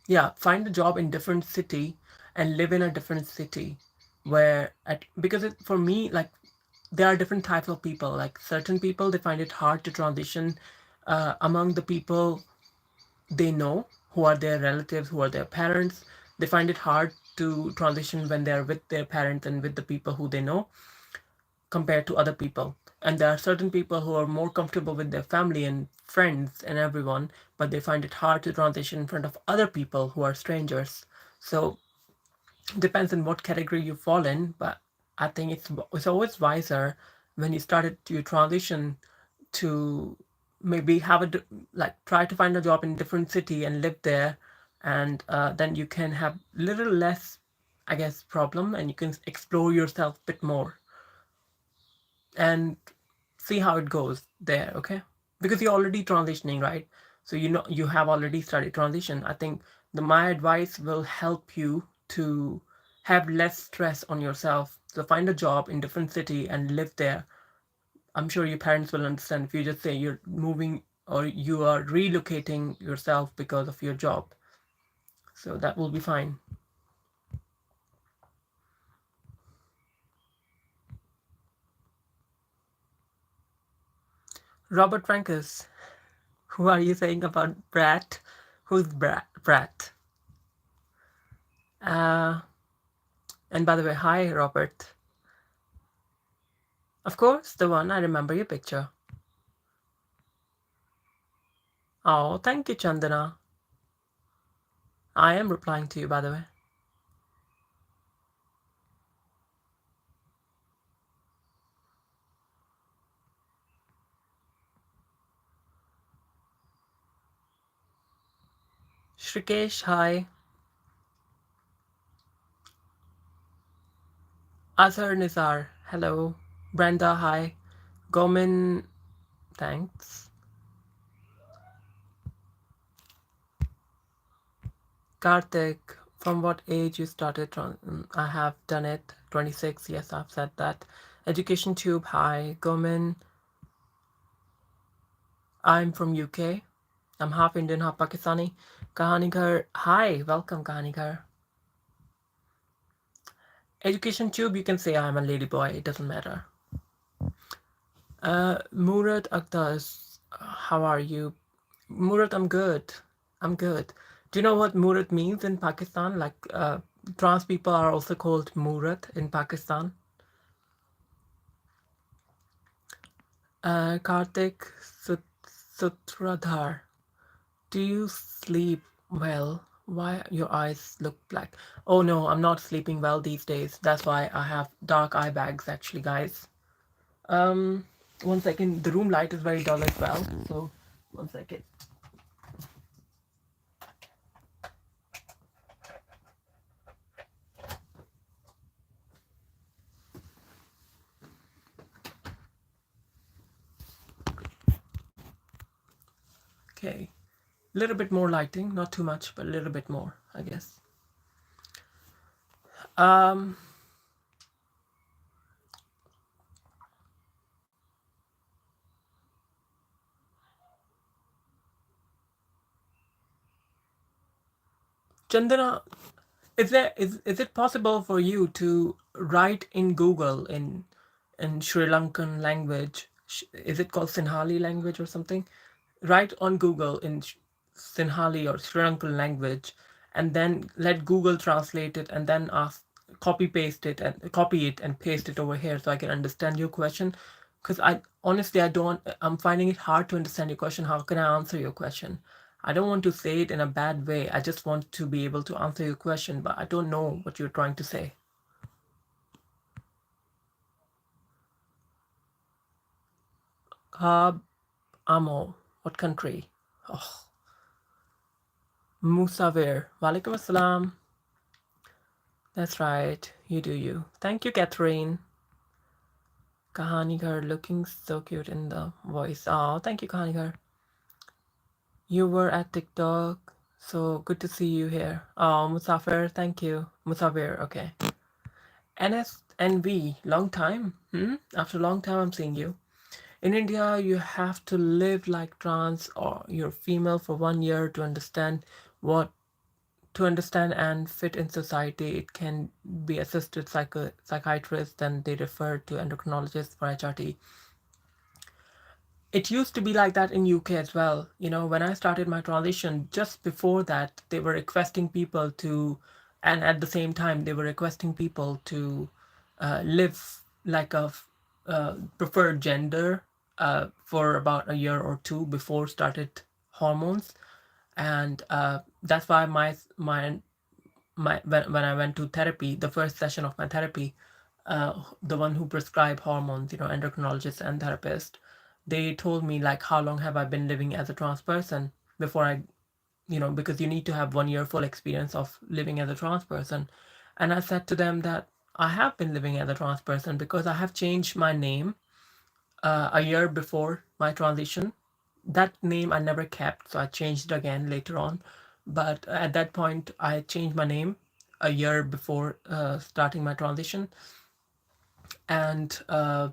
yeah, find a job in different city and live in a different city because for me, like, there are different types of people. Like certain people, they find it hard to transition among the people they know, who are their relatives, who are their parents. They find it hard to transition when they're with their parents and with the people who they know compared to other people. And there are certain people who are more comfortable with their family and friends and everyone, but they find it hard to transition in front of other people who are strangers. So depends on what category you fall in, but I think it's always wiser when you started to transition to maybe like try to find a job in different city and live there, and then you can have little less, I guess, problem, and you can explore yourself a bit more and see how it goes there. Okay, because you're already transitioning, right? So you know you have already started transition. I think my advice will help you to have less stress on yourself. So find a job in different city and live there. I'm sure your parents will understand if you just say you're moving or you are relocating yourself because of your job. So that will be fine. Robert Frankus, who are you saying about Brat? Who's Brat? Uh, and by the way, hi, Robert. Of course, the one. I remember your picture. Oh, thank you, Chandana. I am replying to you, by the way. Shrikesh, hi. Azhar Nizar, hello. Brenda, hi. Gomin, thanks. Karthik, from what age you started? I have done it. 26, yes, I've said that. Education Tube, hi. Gomin, I'm from UK. I'm half Indian, half Pakistani. Kahanighar, hi. Welcome, Kahanighar. Education Tube, you can say I'm a ladyboy. It doesn't matter. Murad Akhtas, how are you? Murad, I'm good. I'm good. Do you know what Murad means in Pakistan? Like, trans people are also called Murad in Pakistan. Karthik Sutradhar, do you sleep well? Why your eyes look black? Oh no, I'm not sleeping well these days. That's why I have dark eye bags, actually, guys. Um, 1 second. The room light is very dull as well. So, 1 second. Okay. A little bit more lighting, not too much, but a little bit more, I guess. Um, Chandana, is it possible for you to write in Google in Sri Lankan language? Is it called Sinhali language or something? Write on Google in Sinhali or Sri Lankan language, and then let Google translate it, and then copy it and paste it over here so I can understand your question. Because I honestly I'm finding it hard to understand your question. How can I answer your question? I don't want to say it in a bad way. I just want to be able to answer your question, but I don't know what you're trying to say. Kab Amo. What country? Oh, Musavir. Walaikum assalam. That's right. You do you. Thank you, Catherine. Kahanigar looking so cute in the voice. Oh, thank you, Kahanigar. You were at TikTok, so good to see you here. Oh, Musafir, thank you. Musafir, okay. NSNV, long time. After a long time, I'm seeing you. In India, you have to live like trans or you're female for 1 year what to understand and fit in society. It can be assisted psychiatrist, then they refer to endocrinologist for HRT. It used to be like that in UK as well. When I started my transition, just before that, they were requesting people to, and at the same time, they were requesting people to live like a preferred gender for about a year or two before started hormones, and that's why when I went to therapy, the first session of my therapy, the one who prescribed hormones, endocrinologist and therapist, they told me like how long have I been living as a trans person before because you need to have 1 year full experience of living as a trans person. And I said to them that I have been living as a trans person because I have changed my name a year before my transition. That name I never kept, so I changed it again later on. But at that point, I changed my name a year before starting my transition, and I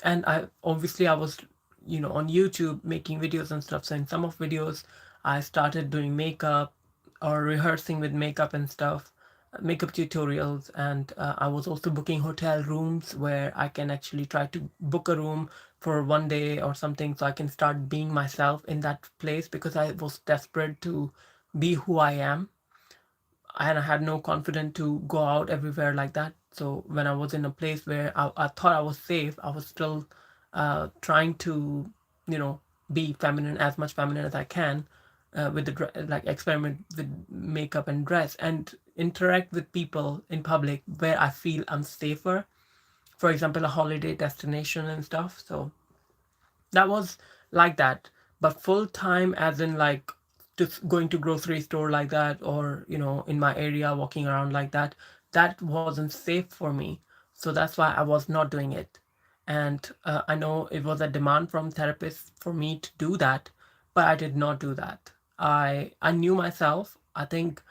was on YouTube making videos and stuff. So in some of videos, I started doing makeup or rehearsing with makeup and stuff, makeup tutorials, and I was also booking hotel rooms where I can actually try to book a room for 1 day or something so I can start being myself in that place because I was desperate to be who I am, and I had no confidence to go out everywhere like that. So when I was in a place where I thought I was safe, I was still trying to, you know, be feminine, as much feminine as I can, with like experiment with makeup and dress and interact with people in public where I feel I'm safer. For example, a holiday destination and stuff. So that was like that, but full time as in like just going to grocery store like that, or in my area walking around like that, that wasn't safe for me. So that's why I was not doing it. And I know it was a demand from therapists for me to do that, but I did not do that. I knew myself. I think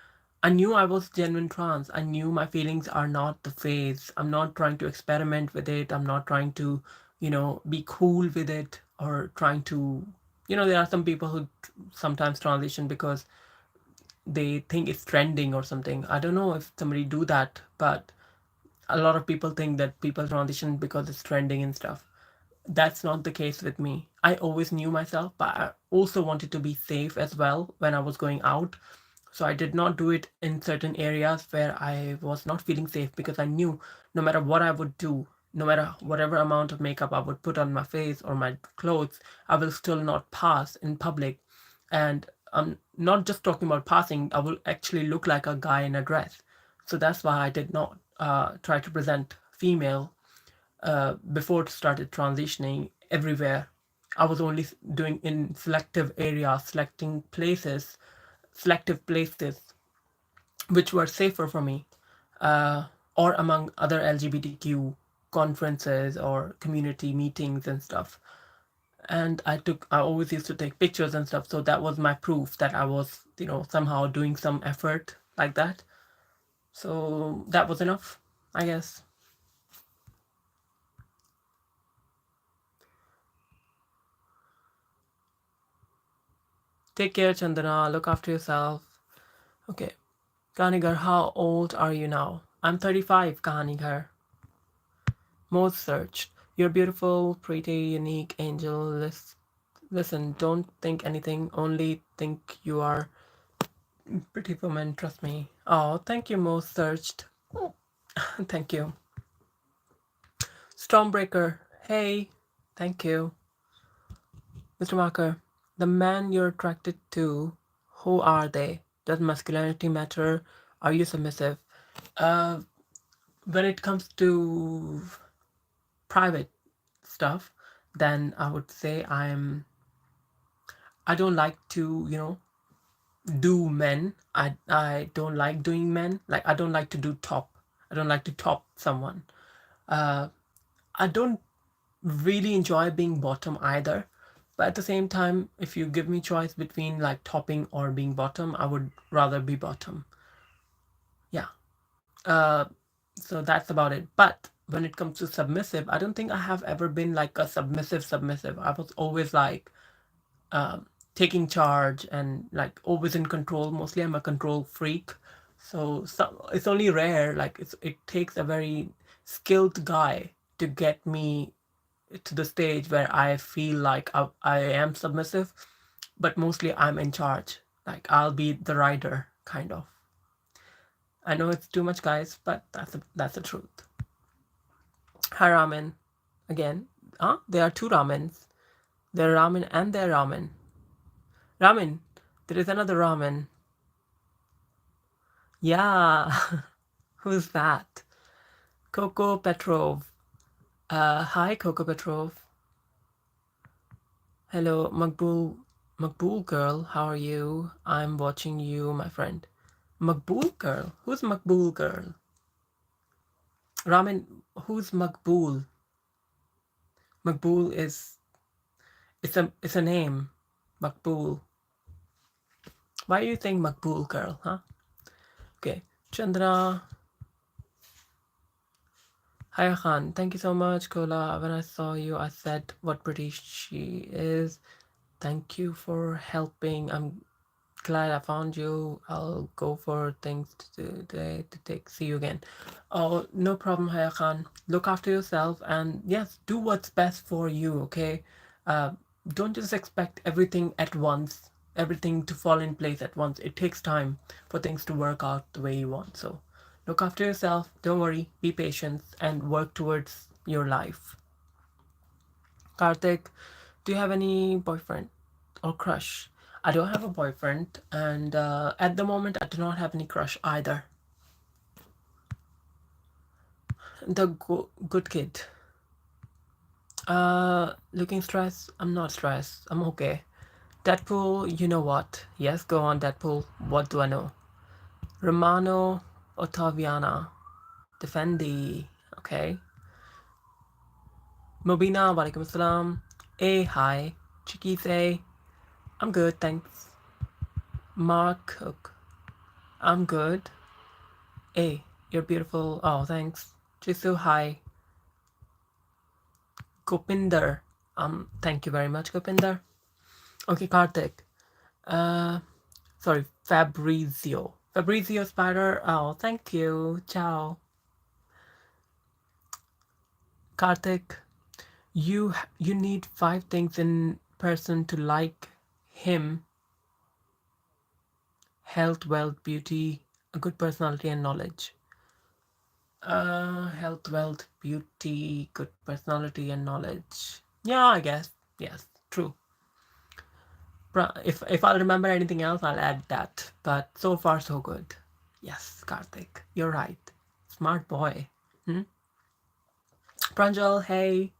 I knew I was genuine trans. I knew my feelings are not the phase. I'm not trying to experiment with it. I'm not trying to, be cool with it, or trying to, there are some people who sometimes transition because they think it's trending or something. I don't know if somebody do that, but a lot of people think that people transition because it's trending and stuff. That's not the case with me. I always knew myself, but I also wanted to be safe as well when I was going out. So I did not do it in certain areas where I was not feeling safe, because I knew no matter what I would do, no matter whatever amount of makeup I would put on my face or my clothes, I will still not pass in public. And I'm not just talking about passing, I will actually look like a guy in a dress. So that's why I did not try to present female before it started transitioning everywhere. I was only doing in selective areas, selective places which were safer for me, or among other LGBTQ conferences or community meetings and stuff. And I always used to take pictures and stuff. So that was my proof that I was, somehow doing some effort like that. So that was enough, I guess. Take care, Chandana. Look after yourself. Okay. Kanigar, how old are you now? I'm 35, Kanigar. Most searched. You're beautiful, pretty, unique, angel. Listen, don't think anything. Only think you are pretty woman. Trust me. Oh, thank you, most searched. Thank you. Stormbreaker. Hey. Thank you. Mr. Marker. The man you're attracted to, who are they? Does masculinity matter? Are you submissive? Uh, when it comes to private, stuff, then I would say I don't like to, do men. I don't like doing men. Like I don't like to do top. I don't like to top someone. Uh, I don't really enjoy being bottom either. But at the same time, if you give me choice between like topping or being bottom, I would rather be bottom. Yeah. Uh, so that's about it. But when it comes to submissive, I don't think I have ever been like a submissive. I was always like um, taking charge and like always in control. Mostly, I'm a control freak. So it's only rare. Like it takes a very skilled guy to get me to the stage where I feel like I am submissive, but mostly I'm in charge. Like I'll be the rider, kind of. I know it's too much, guys, but that's the truth. Hi, ramen. Again, there are two ramens. There are ramen and there ramen. Ramen. There is another ramen. Yeah. Who's that? Coco Petrov. Hi, Coco Petrov. Hello, Makbul girl. How are you? I'm watching you, my friend. Makbul girl? Who's Makbul girl? Ramen, who's Makbul? Makbul is it's a name. Makbul. Why do you think Makbul girl, huh? Okay. Chandra. Hi Khan. Thank you so much, Kola. When I saw you, I said what pretty she is. Thank you for helping. I'm glad I found you. I'll go for things to do today to see you again. Oh, no problem, Haya Khan. Look after yourself and yes, do what's best for you, okay? Uh, don't just expect everything at once, everything to fall in place at once. It takes time for things to work out the way you want. So look after yourself. Don't worry. Be patient and work towards your life. Karthik, do you have any boyfriend or crush? I don't have a boyfriend, and at the moment, I do not have any crush either. The good kid. Looking stressed? I'm not stressed. I'm okay. Deadpool, you know what? Yes, go on, Deadpool. What do I know? Romano Ottaviana. Defendi. Okay. Mobina, walaikum assalam. Hi. Chiki say. I'm good, thanks. Mark Cook. I'm good. You're beautiful. Oh, thanks. Jisoo, hi. Gopinder. Thank you very much, Gopinder. Okay, Karthik. Uh, sorry, Fabrizio. Fabrizio Spider. Oh, thank you. Ciao. Karthik, you need 5 things in person to like him: health, wealth, beauty, a good personality, and knowledge. Health, wealth, beauty, good personality, and knowledge. Yeah, I guess. Yes, true. If I'll remember anything else, I'll add that. But so far, so good. Yes, Karthik, you're right. Smart boy. Pranjal, hey,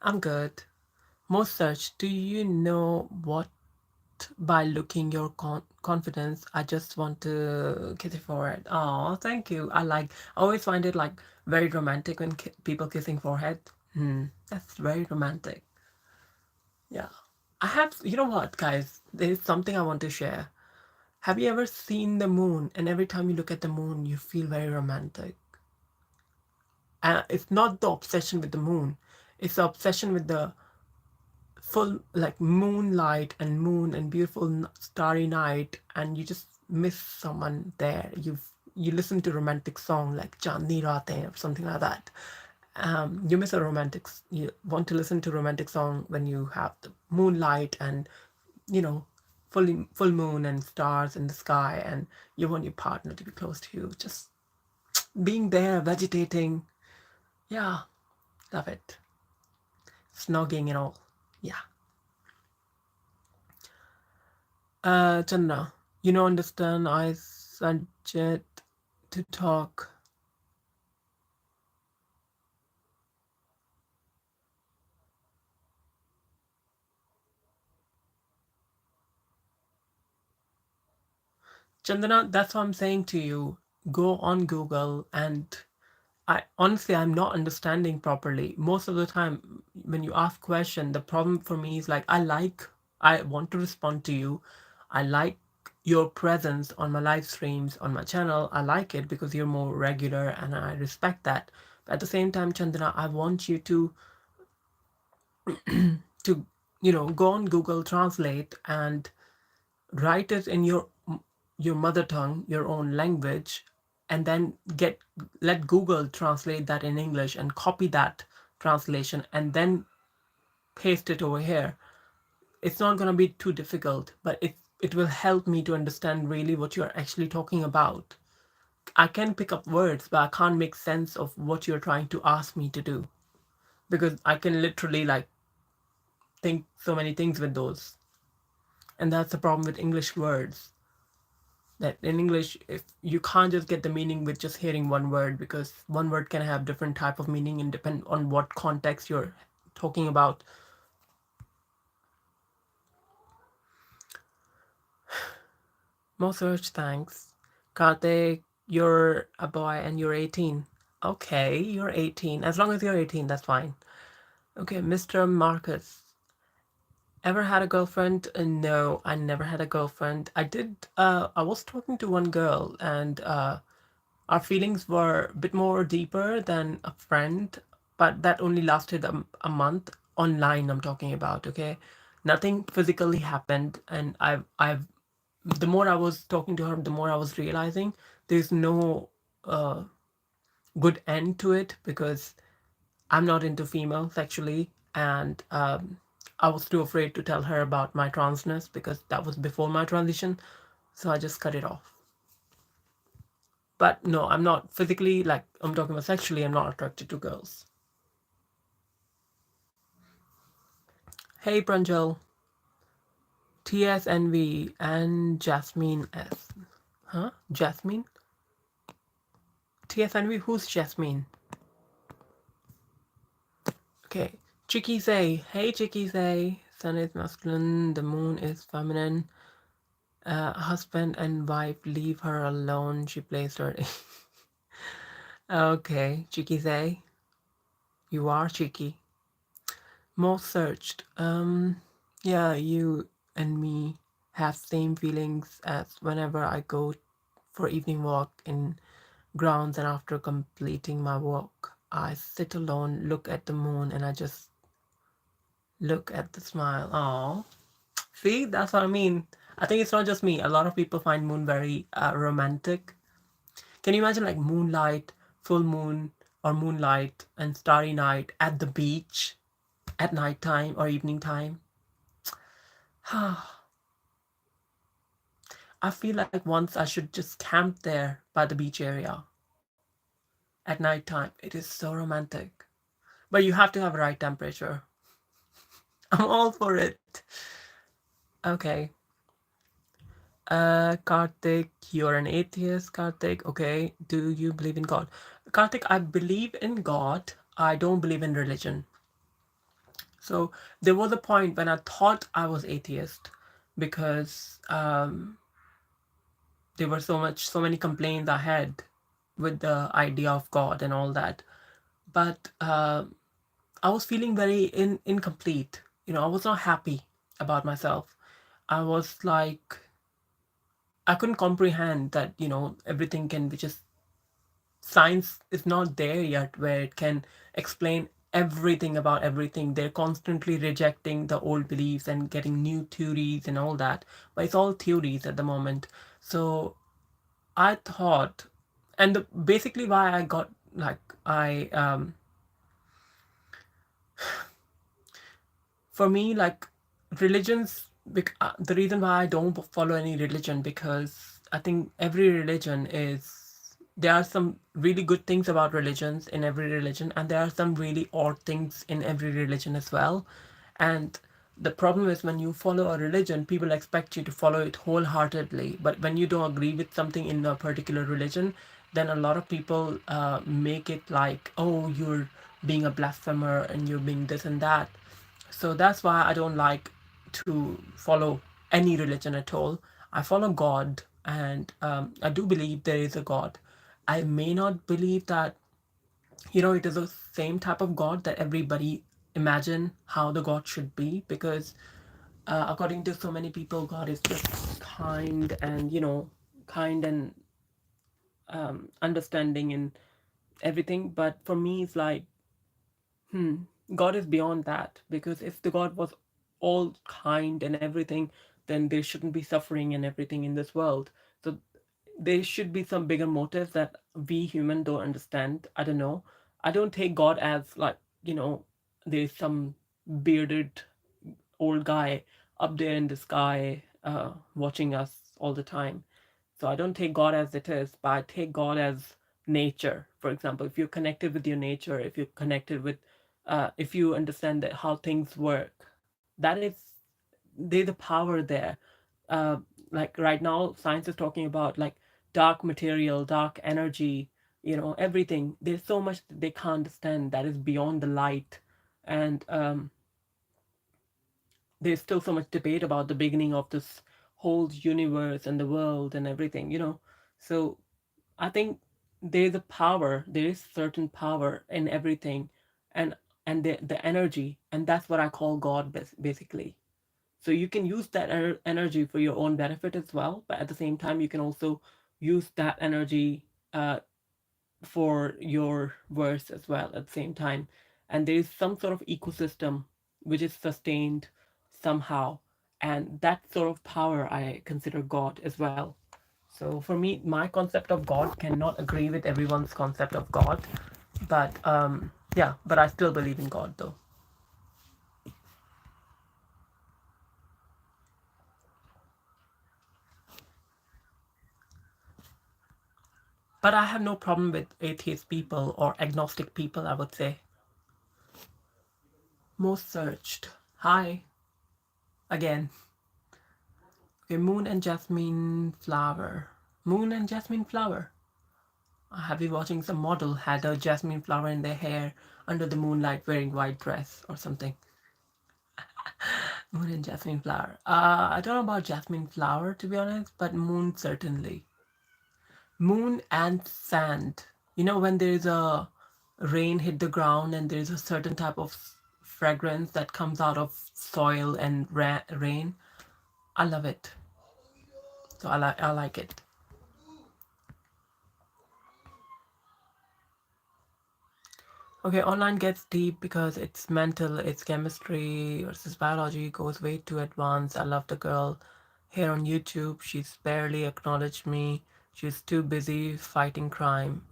I'm good. Most search, do you know what? By looking your confidence, I just want to kiss your forehead. Oh, thank you. I always find it like very romantic when people kissing forehead. That's very romantic. Yeah. You know what, guys? There's something I want to share. Have you ever seen the moon and every time you look at the moon, you feel very romantic? And it's not the obsession with the moon, it's the obsession with the full, like, moonlight and moon and beautiful starry night, and you just miss someone there. You listen to romantic song like Chandni Raatein or something like that. You miss a romantic. You want to listen to romantic song when you have the moonlight and you know full moon and stars in the sky, and you want your partner to be close to you, just being there, vegetating. Yeah, love it. Snogging and all. Yeah. Chandra, you don't understand. I suggest to talk. Chandana, that's what I'm saying to you. Go on Google, and I honestly, I'm not understanding properly. Most of the time when you ask question, the problem for me is like I want to respond to you. I like your presence on my live streams on my channel. I like it because you're more regular and I respect that. But at the same time, Chandana, I want you to go on Google Translate and write it in your mother tongue, your own language, and then get let Google translate that in English and copy that translation and then paste it over here. It's not going to be too difficult, but it will help me to understand really what you're actually talking about. I can pick up words, but I can't make sense of what you're trying to ask me to do because I can literally like think so many things with those. And that's the problem with English words. That in English, if you can't just get the meaning with just hearing one word, because one word can have different type of meaning and depend on what context you're talking about. More search, thanks. Karthik, you're a boy and you're 18. Okay, you're 18. As long as you're 18, that's fine. Okay, Mr. Marcus. Ever had a girlfriend? No, I never had a girlfriend. I was talking to one girl and our feelings were a bit more deeper than a friend, but that only lasted a month online. I'm talking about, okay? Nothing physically happened, and the more I was talking to her, the more I was realizing there's no uh, good end to it because I'm not into female sexually, and I was too afraid to tell her about my transness because that was before my transition, so I just cut it off. But no, I'm not physically, like I'm talking about sexually, I'm not attracted to girls. Hey, Pranjal, TSNV, and Jasmine S. Huh? Jasmine? TSNV, who's Jasmine? Okay. Chicky say, hey, Chicky say, sun is masculine, the moon is feminine. Husband and wife leave her alone, she plays her. Okay, Chicky say, you are cheeky. Most searched. Yeah, you and me have same feelings as whenever I go for evening walk in grounds and after completing my walk, I sit alone, look at the moon, and I just look at the smile. Oh, see, that's what I mean. I think it's not just me. A lot of people find moon very romantic. Can you imagine like moonlight, full moon, or moonlight and starry night at the beach at night time or evening time? I feel like once I should just camp there by the beach area at night time. It is so romantic. But you have to have a right temperature. I'm all for it. Okay. Karthik, you're an atheist, Karthik. Okay. Do you believe in God? Karthik, I believe in God. I don't believe in religion. So there was a point when I thought I was atheist because there were so many complaints I had with the idea of God and all that. But I was feeling very incomplete. I was not happy about myself. I was like, I couldn't comprehend that, everything can be just, science is not there yet where it can explain everything about everything. They're constantly rejecting the old beliefs and getting new theories and all that. But it's all theories at the moment. So I thought, and basically why I got like, for me, like religions, the reason why I don't follow any religion, because I think every religion is, there are some really good things about religions in every religion, and there are some really odd things in every religion as well. And the problem is when you follow a religion, people expect you to follow it wholeheartedly. But when you don't agree with something in a particular religion, then a lot of people make it like, oh, you're being a blasphemer and you're being this and that. So that's why I don't like to follow any religion at all. I follow God. And I do believe there is a God. I may not believe that, it is the same type of God that everybody imagine how the God should be, because according to so many people, God is just kind and, kind and understanding and everything. But for me, it's like, God is beyond that, because if the God was all kind and everything, then there shouldn't be suffering and everything in this world. So there should be some bigger motives that we human don't understand. I don't know. I don't take God as like, there's some bearded old guy up there in the sky watching us all the time. So I don't take God as it is, but I take God as nature. For example, if you're connected with your nature, if you're connected with, if you understand that how things work, that is, there's a power there. Uh, like right now, science is talking about like dark material, dark energy, everything. There's so much that they can't understand that is beyond the light. And there's still so much debate about the beginning of this whole universe and the world and everything. So I think there's a power, there is certain power in everything, and the energy, and that's what I call God basically. So you can use that energy for your own benefit as well, but at the same time you can also use that energy uh, for your worse as well at the same time. And there is some sort of ecosystem which is sustained somehow, and that sort of power I consider God as well. So for me, my concept of God cannot agree with everyone's concept of God, but yeah, but I still believe in God though. But I have no problem with atheist people or agnostic people, I would say. Most searched. Hi again. Okay, Moon and Jasmine Flower. Moon and Jasmine Flower. I have been watching some model had a jasmine flower in their hair under the moonlight wearing white dress or something. Moon and Jasmine Flower. I don't know about Jasmine Flower to be honest, but Moon certainly. Moon and sand. When there's a rain hit the ground and there's a certain type of fragrance that comes out of soil and rain. I love it. So I like it. Okay, online gets deep because it's mental, it's chemistry versus biology, goes way too advanced. I love the girl here on YouTube. She's barely acknowledged me. She's too busy fighting crime.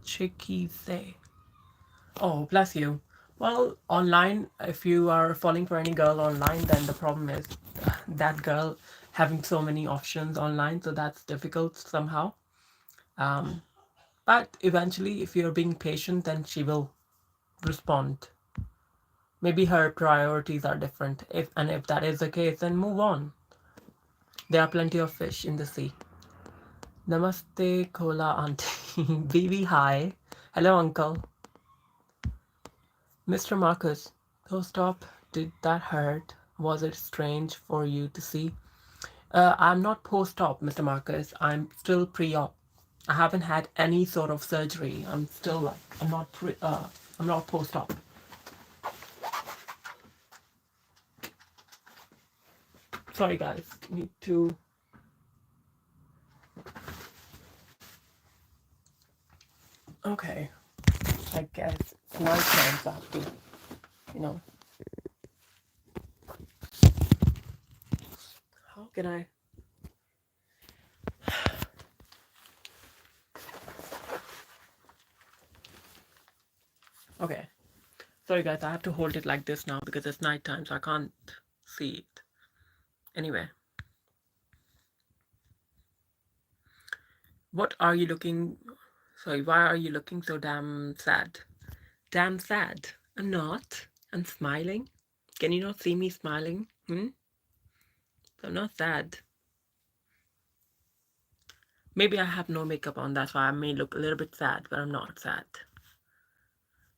Chicky say. Oh, bless you. Well, online, if you are falling for any girl online, then the problem is that girl having so many options online, so that's difficult somehow. Um, but eventually, if you're being patient, then she will respond. Maybe her priorities are different. If that is the case, then move on. There are plenty of fish in the sea. Namaste, Kola Auntie. Baby, hi. Hello, Uncle. Mr. Marcus. Oh, stop. Did that hurt? Was it strange for you to see? I'm not post-op, Mr. Marcus. I'm still pre-op. I haven't had any sort of surgery. I'm still like I'm not post-op. Sorry, guys. Need to. Okay. I guess it's night time, so I have to, you know. How can I? Okay. Sorry, guys. I have to hold it like this now because it's night time, so I can't see it. Anyway, what are you looking? Sorry, why are you looking so damn sad? Damn sad. I'm not. I'm smiling. Can you not see me smiling? I'm not sad. Maybe I have no makeup on, that's why I may look a little bit sad, but I'm not sad.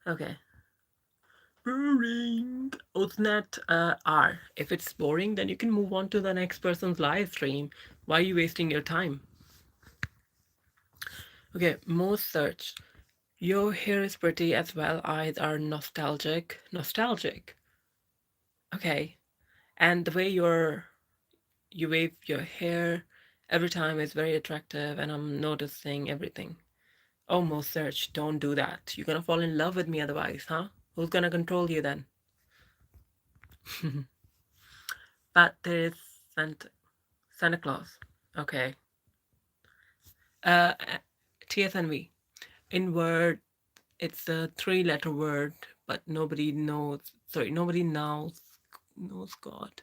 Okay. Boring. Usnet R. If it's boring, then you can move on to the next person's live stream. Why are you wasting your time? Okay, most search. Your hair is pretty as well. Eyes are nostalgic. Nostalgic. Okay. And the way you wave your hair every time is very attractive, and I'm noticing everything. Oh, most search. Don't do that. You're gonna fall in love with me otherwise, huh? Who's gonna control you then? But there is Santa Claus. Okay. Uh, TSNV. In Word, it's a three-letter word, but nobody knows. Sorry, nobody knows God,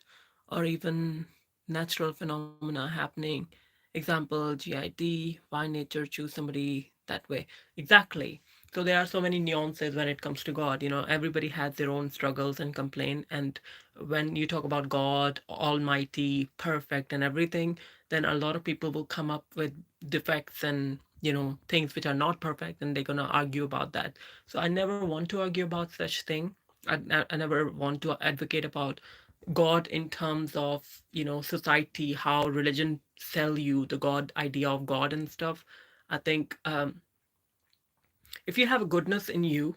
or even natural phenomena happening. Example: GID. Why nature choose somebody that way? Exactly. So there are so many nuances when it comes to God. Everybody has their own struggles and complaint. And when you talk about God, Almighty, perfect, and everything, then a lot of people will come up with defects and things which are not perfect, and they're gonna argue about that. So I never want to argue about such thing. I never want to advocate about God in terms of society, how religion sell you the God idea of God and stuff. I think if you have a goodness in you,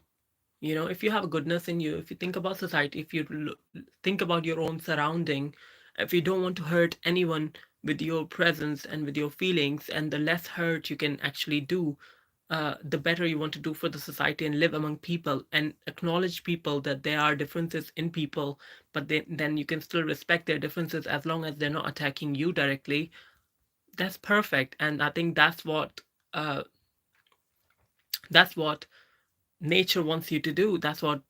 if you have a goodness in you, if you think about society, if you think about your own surrounding, if you don't want to hurt anyone with your presence and with your feelings, and the less hurt you can actually do, the better you want to do for the society and live among people and acknowledge people that there are differences in people, but then you can still respect their differences as long as they're not attacking you directly. That's perfect, and I think uh, that's what nature wants you to do. That's what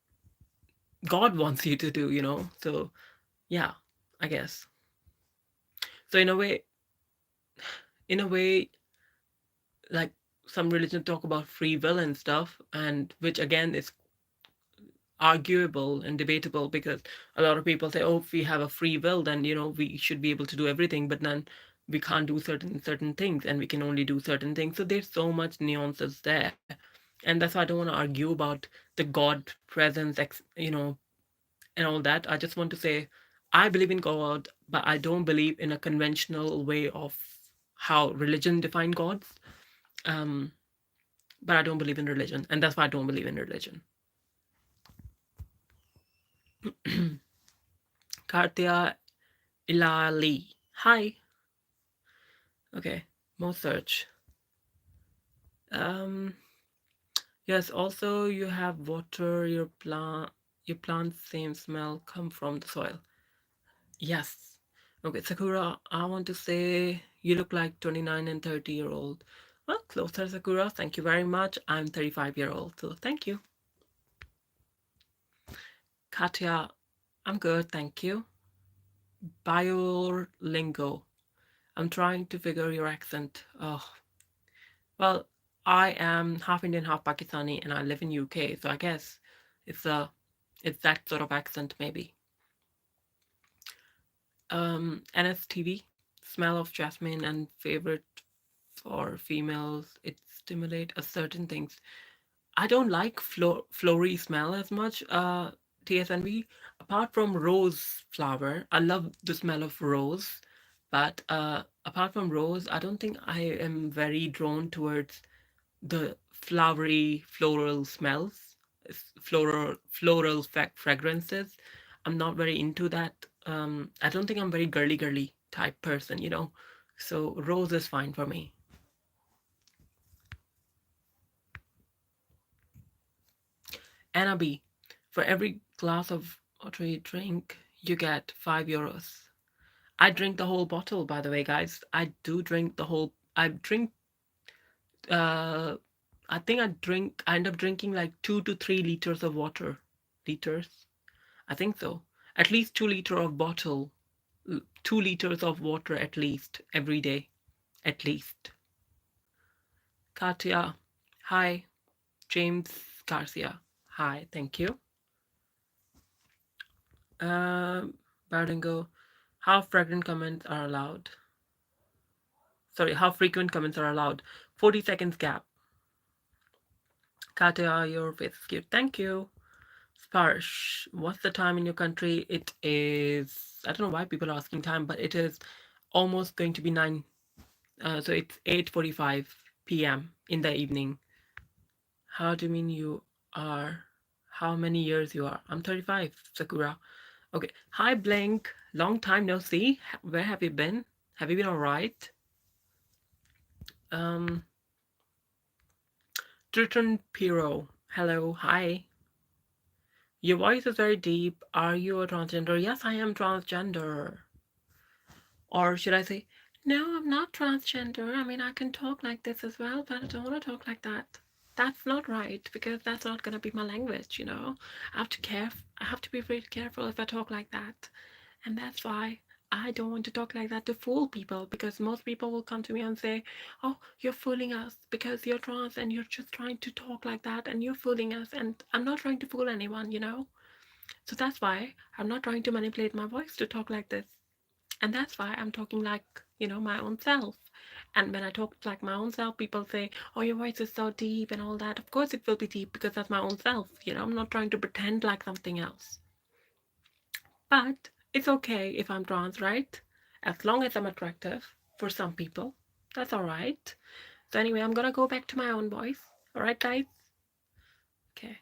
God wants you to do. So yeah, I guess. So in a way, like some religions talk about free will and stuff, and which again is arguable and debatable, because a lot of people say, oh, if we have a free will, then we should be able to do everything, but then we can't do certain things, and we can only do certain things. So there's so much nuances there, and that's why I don't want to argue about the God presence, and all that. I just want to say I believe in God, but I don't believe in a conventional way of how religion define gods. Um, but I don't believe in religion, and that's why I don't believe in religion. Kartia Ilali. Hi. Okay. More search. Um. Yes. Also, you have water. Your plants same smell come from the soil. Yes. Okay, Sakura, I want to say you look like 29 and 30-year-old. Well, closer, Sakura. Thank you very much. I'm 35-year-old, so thank you. Katya, I'm good, thank you. Biolingo. I'm trying to figure your accent. Oh, well, I am half Indian, half Pakistani, and I live in UK, so I guess it's a it's that sort of accent maybe. NSTV, smell of jasmine and favorite for females. It stimulate a certain things. I don't like flory smell as much. TSNV. Apart from rose flower, I love the smell of rose. But apart from rose, I don't think I am very drawn towards the flowery floral smells, floral fragrances. I'm not very into that. I don't think I'm very girly type person. So rose is fine for me. Anna B, for every glass of water you drink, you get €5. I drink the whole bottle, by the way, guys. I do drink the whole. Uh, I end up drinking like 2 to 3 liters of water. Liters? I think so. At least 2 liter of bottle, 2 liters of water at least every day. At least. Katya, hi. James Garcia, hi. Thank you. Baringo, how fragrant comments are allowed? Sorry, how frequent comments are allowed? 40 seconds gap. Katya, your face is cute. Thank you. Sparsh, what's the time in your country? It is, I don't know why people are asking time, but it is almost going to be 9. So it's 8:45 p.m. in the evening. How do you mean you are? How many years you are? I'm 35, Sakura. Okay. Hi, Blink. Long time no see. Where have you been? Have you been all right? Um, Triton Piro. Hello. Hi. Your voice is very deep. Are you a transgender? Yes, I am transgender. Or should I say, no, I'm not transgender. I mean, I can talk like this as well, but I don't want to talk like that. That's not right because that's not going to be my language, you know. I have to be very careful if I talk like that. And that's why I don't want to talk like that to fool people because most people will come to me and say, "Oh, you're fooling us because you're trans and you're just trying to talk like that and you're fooling us." And I'm not trying to fool anyone, you know. So that's why I'm not trying to manipulate my voice to talk like this. And that's why I'm talking like, you know, my own self. And when I talk like my own self, people say, "Oh, your voice is so deep and all that." Of course, it will be deep because that's my own self. You know, I'm not trying to pretend like something else. But it's okay if I'm trans, right? As long as I'm attractive for some people, that's all right. So, anyway, I'm gonna go back to my own voice. All right, guys? Okay.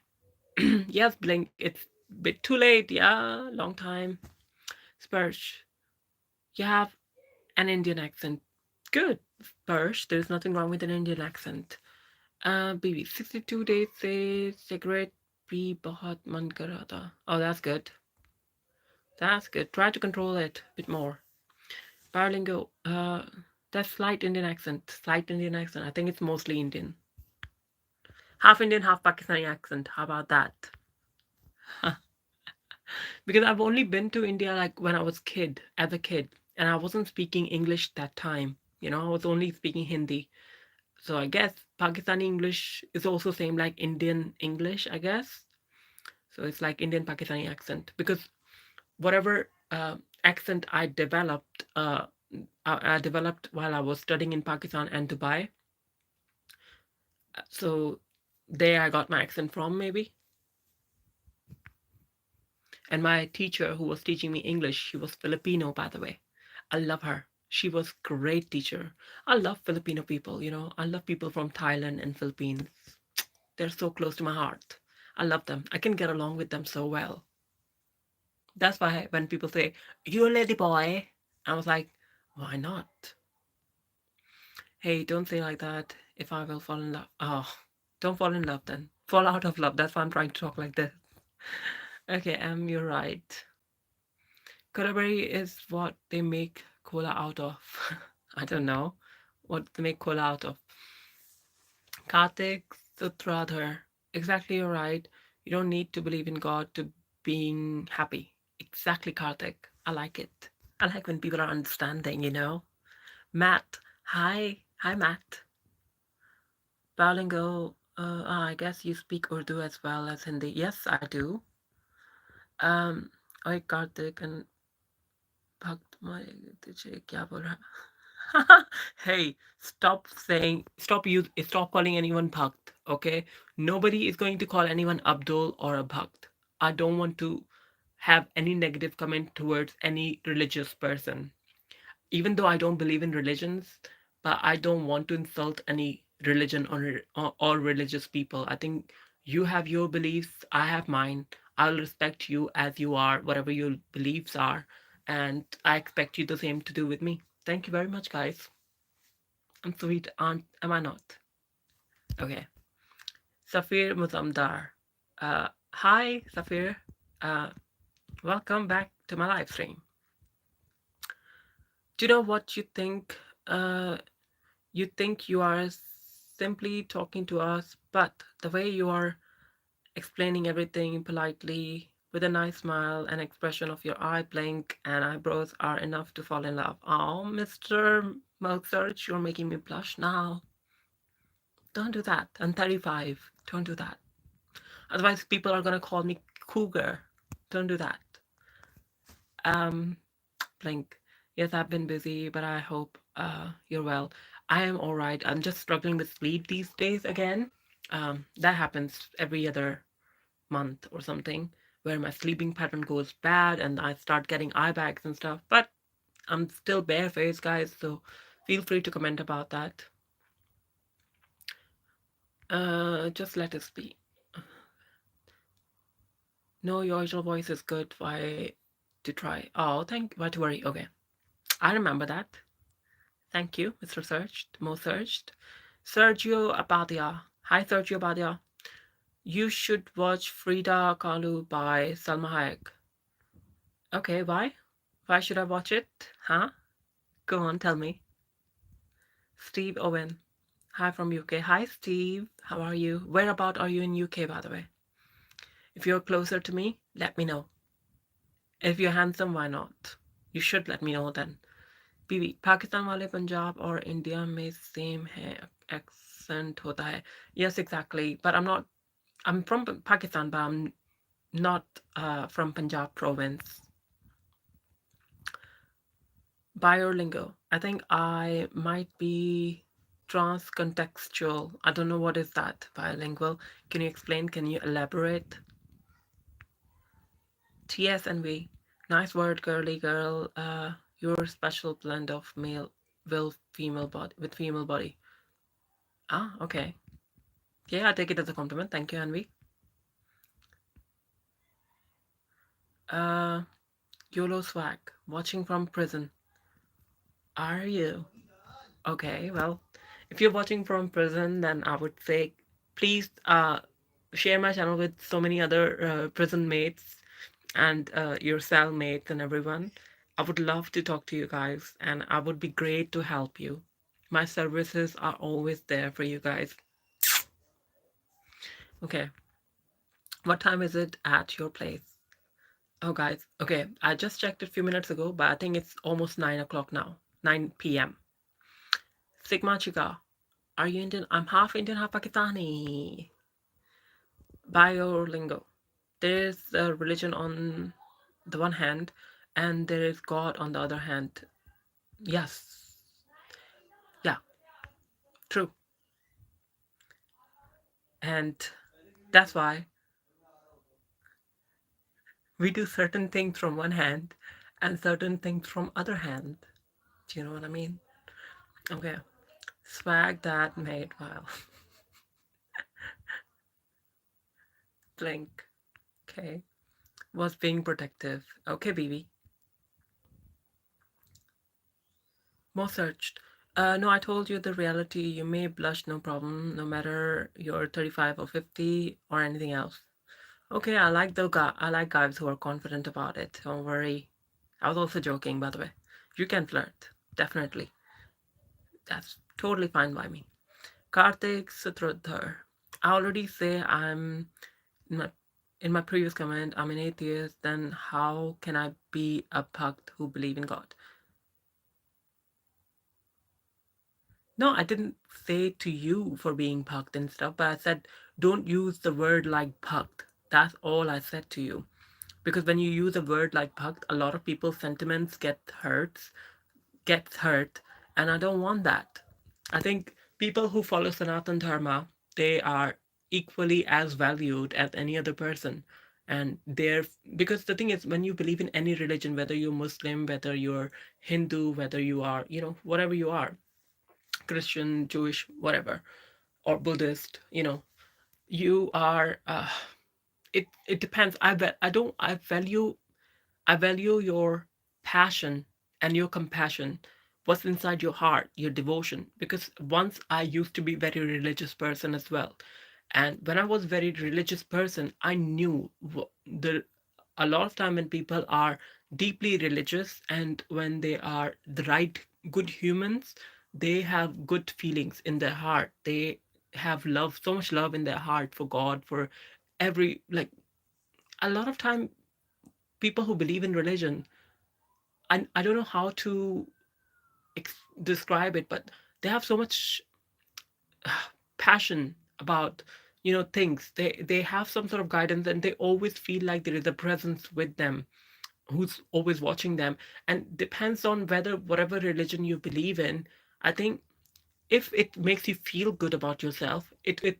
Yes, Blink, it's a bit too late. Yeah, long time. Spurge, you have an Indian accent. Good, Spurge. There's nothing wrong with an Indian accent. BB, 62 days से cigarette भी बहुत मन कर रहा था. Oh, that's good. That's good. Try to control it a bit more. Paralingo, that's slight Indian accent. Slight Indian accent. I think it's mostly Indian. Half Indian, half Pakistani accent. How about that? Because I've only been to India like when I was as a kid, and I wasn't speaking English that time. You know, I was only speaking Hindi. So I guess Pakistani English is also same like Indian English, I guess. So it's like Indian Pakistani accent because whatever accent I developed while I was studying in Pakistan and Dubai. So there I got my accent from maybe. And my teacher who was teaching me English, she was Filipino, by the way. I love her. She was great teacher. I love Filipino people, you know. I love people from Thailand and Philippines. They're so close to my heart. I love them. I can get along with them so well. That's why when people say, "You're a lady boy," I was like, why not? Hey, don't say like that. If I will fall in love. Oh, don't fall in love then. Fall out of love. That's why I'm trying to talk like this. Okay, you're right. Curry is what they make cola out of. I don't know what they make cola out of. Kartik Sutradhar. Exactly, you're right. You don't need to believe in God to being happy. Exactly, Kartik. I like it. I like when people are understanding, you know. Matt. Hi. Hi, Matt. Bilingual. I guess you speak Urdu as well as Hindi. Yes, I do. Um, ओए Kartik and भक्त मारे तुझे क्या बोल रहा hey, stop calling anyone Bhakt, okay? Nobody is going to call anyone Abdul or a Bhakt. I don't want to have any negative comment towards any religious person. Even though I don't believe in religions, but I don't want to insult any religion or religious people. I think you have your beliefs, I have mine. I'll respect you as you are, whatever your beliefs are, and I expect you the same to do with me. Thank you very much, guys. I'm sweet, aren't am I not? Okay. Safir Muzamdar. Hi, Safir. Uh, welcome back to my live stream. Do you know what you think? You think you are simply talking to us, but the way you are explaining everything politely with a nice smile and expression of your eye blink and eyebrows are enough to fall in love. Oh, Mr. Milk you're making me blush now. Don't do that. I'm 35. Don't do that. Otherwise, people are gonna call me cougar. Don't do that. Um, Blink. Yes, I've been busy, but I hope you're well. I am all right. I'm just struggling with sleep these days again. That happens every other month or something. where my sleeping pattern goes bad and I start getting eye bags and stuff. But I'm still barefaced, guys, so feel free to comment about that. Just let us be. No, your original voice is good. Why to try? Oh, why to worry? Okay, I remember that. Thank you, Mr. Searched, Mo Searched. Sergio Abadia. Hi, Sergio Abadia. You should watch Frida Kahlo by Salma Hayek. Okay, why? Why should I watch it? Huh? Go on, tell me. Steve Owen. Hi from UK. Hi, Steve. How are you? Whereabout are you in UK, by the way? If you're closer to me, let me know. If you're handsome, why not? You should let me know then. बीवी पाकिस्तान वाले पंजाब और India में same है accent होता है. Yes, exactly. But I'm from Pakistan, but I'm not from Punjab province. Biolingo. I think I might be transcontextual. I don't know what is that. Bilingual. Can you explain? Can you elaborate? TS and V. Nice word, girly girl. Your special blend of male will female body with female body. Ah, okay. Yeah, I take it as a compliment. Thank you, Anvi. Uh, YOLO swag. Watching from prison. Are you? Okay, well, if you're watching from prison, then I would say please share my channel with so many other prison mates and your cellmates and everyone. I would love to talk to you guys, and I would be great to help you. My services are always there for you guys. Okay, what time is it at your place? Oh, guys, okay, I just checked it a few minutes ago, but I think it's almost 9 o'clock now, 9 p.m. Sigma Chica, are you Indian? I'm half Indian, half Pakistani. Biolingo. There is a religion on the one hand, and there is God on the other hand. Yes, yeah, true. And that's why we do certain things from one hand and certain things from other hand. Do you know what I mean? Okay. Swag that made while blink. Okay. Was being protective. Okay, BB. More searched. No, I told you the reality. You may blush, no problem, no matter you're 35 or 50 or anything else. Okay, I like guys who are confident about it. Don't worry. I was also joking, by the way. You can flirt, definitely. That's totally fine by me. Karthik Sutrudhar. I already say in my, in my previous comment, I'm an atheist. Then how can I be a bhakt who believe in God? No, I didn't say to you for being bhakt and stuff, but I said don't use the word like bhakt. That's all I said to you. Because when you use a word like bhakt, a lot of people's sentiments gets hurt, and I don't want that. I think people who follow Sanatan Dharma, they are equally as valued as any other person. And they're because the thing is when you believe in any religion, whether you're Muslim, whether you're Hindu, whether you are, whatever you are, Christian, Jewish, whatever, or Buddhist, you are it depends. I value your passion and your compassion, what's inside your heart, your devotion. Because once I used to be very religious person as well, and when I was very religious person, I knew the a lot of time when people are deeply religious and when they are the right good humans, they have good feelings in their heart. They have love, so much love in their heart for God, for every like a lot of time people who believe in religion, I don't know how to describe it, but they have so much passion about things. They have some sort of guidance, and they always feel like there is a presence with them who's always watching them. And depends on whether whatever religion you believe in, I think if it makes you feel good about yourself, it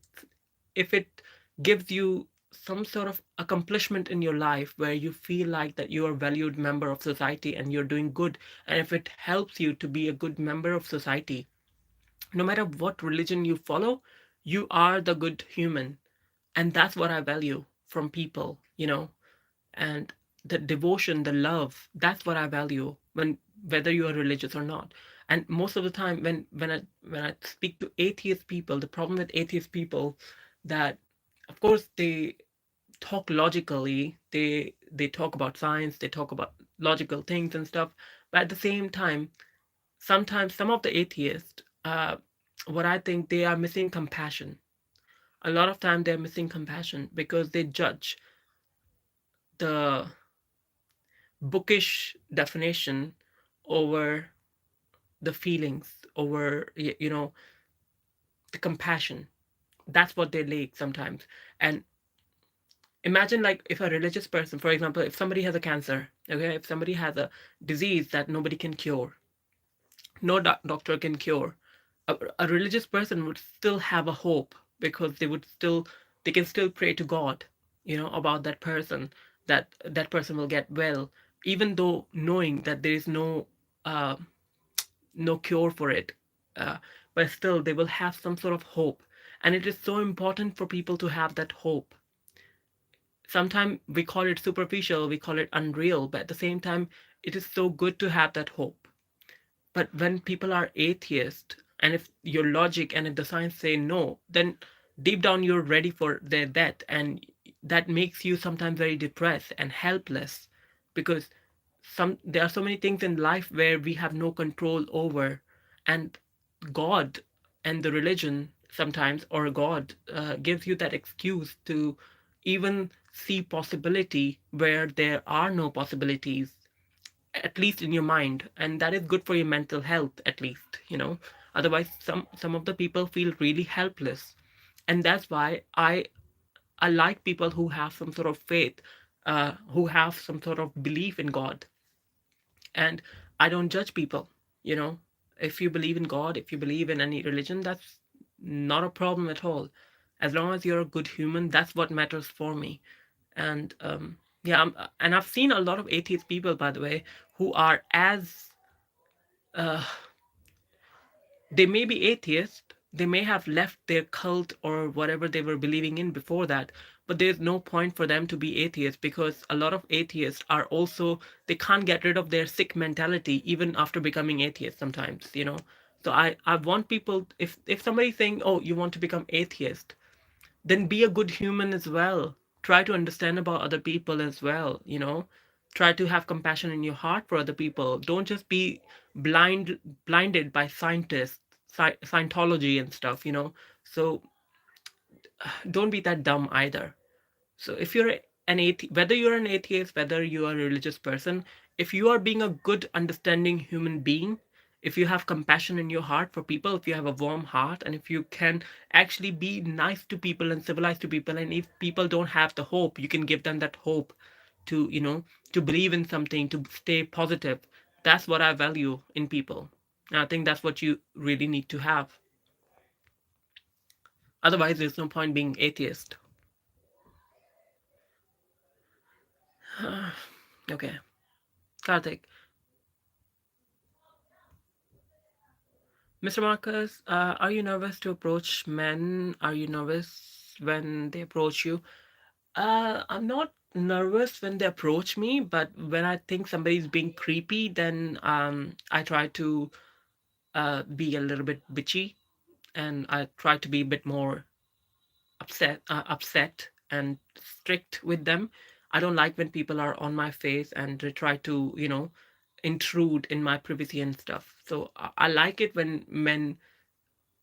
if it gives you some sort of accomplishment in your life where you feel like that you are a valued member of society and you're doing good, and if it helps you to be a good member of society, no matter what religion you follow, you are the good human. And that's what I value from people, and the devotion, the love, that's what I value when, whether you are religious or not. And most of the time when I speak to atheist people, the problem with atheist people, that of course they talk logically, they talk about science, they talk about logical things and stuff, but at the same time, sometimes some of the atheists, what I think, they are missing compassion. A lot of time they're missing compassion because they judge the bookish definition over the feelings, over the compassion. That's what they lack sometimes. And imagine, like, if a religious person, for example, if somebody has a cancer, okay, if somebody has a disease that nobody can cure, no doctor can cure, a religious person would still have a hope, because they can still pray to God, about that person, that that person will get well, even though knowing that there is uh, no cure for it. uh, but still they will have some sort of hope, and it is so important for people to have that hope. Sometimes we call it superficial, we call it unreal, but at the same time, it is so good to have that hope. But when people are atheist, and if your logic and if the science say no, then deep down you're ready for their death, and that makes you sometimes very depressed and helpless, because there are so many things in life where we have no control over, and God and the religion sometimes, or God, gives you that excuse to even see possibility where there are no possibilities, at least in your mind, and that is good for your mental health, at least. Otherwise, some of the people feel really helpless. And that's why I like people who have some sort of faith, who have some sort of belief in God. And I don't judge people. you know if you believe in God, if you believe in any religion, that's not a problem at all. As long as you're a good human, that's what matters for me. And yeah, and I've seen a lot of atheist people, by the way, who are as uh, they may be atheist, they may have left their cult or whatever they were believing in before that, but there's no point for them to be atheist, because a lot of atheists are also, they can't get rid of their sick mentality even after becoming atheist sometimes. So I want people, if somebody's saying, oh, you want to become atheist, then be a good human as well. Try to understand about other people as well. Try to have compassion in your heart for other people. Don't just be blinded by scientists, Scientology and stuff. So don't be that dumb either. So if you're whether you're an atheist, whether you are a religious person, if you are being a good, understanding human being, if you have compassion in your heart for people, if you have a warm heart, and if you can actually be nice to people and civilized to people, and if people don't have the hope, you can give them that hope to, to believe in something, to stay positive. That's what I value in people. And I think that's what you really need to have. Otherwise, there's no point being atheist. Okay. Karthik. Mr. Marcus, are you nervous to approach men? Are you nervous when they approach you? I'm not nervous when they approach me, but when I think somebody's being creepy, then I try to be a little bit bitchy, and I try to be a bit more upset and strict with them. I don't like when people are on my face and they try to, intrude in my privacy and stuff. So I like it when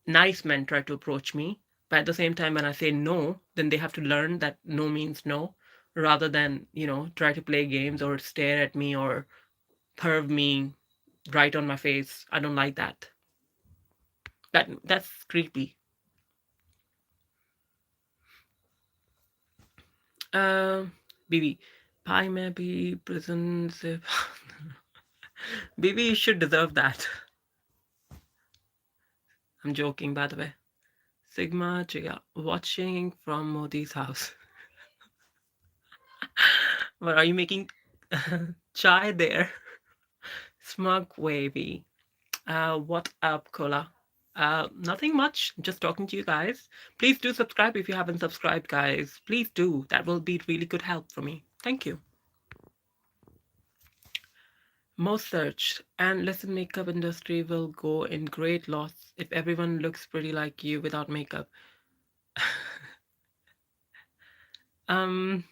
nice men try to approach me. But at the same time, when I say no, then they have to learn that no means no, rather than, try to play games or stare at me or perv me right on my face. I don't like that. That's creepy. Um, BB, pie maybe prison zip. BB, you should deserve that. I'm joking, by the way. Sigma Jaya, watching from Modi's house. But are you making chai there? Smug wavy. What up, Kola? Nothing much. Just talking to you guys. Please do subscribe if you haven't subscribed, guys. Please do. That will be really good help for me. Thank you. Most searched and listen, makeup industry will go in great loss if everyone looks pretty like you without makeup. Um,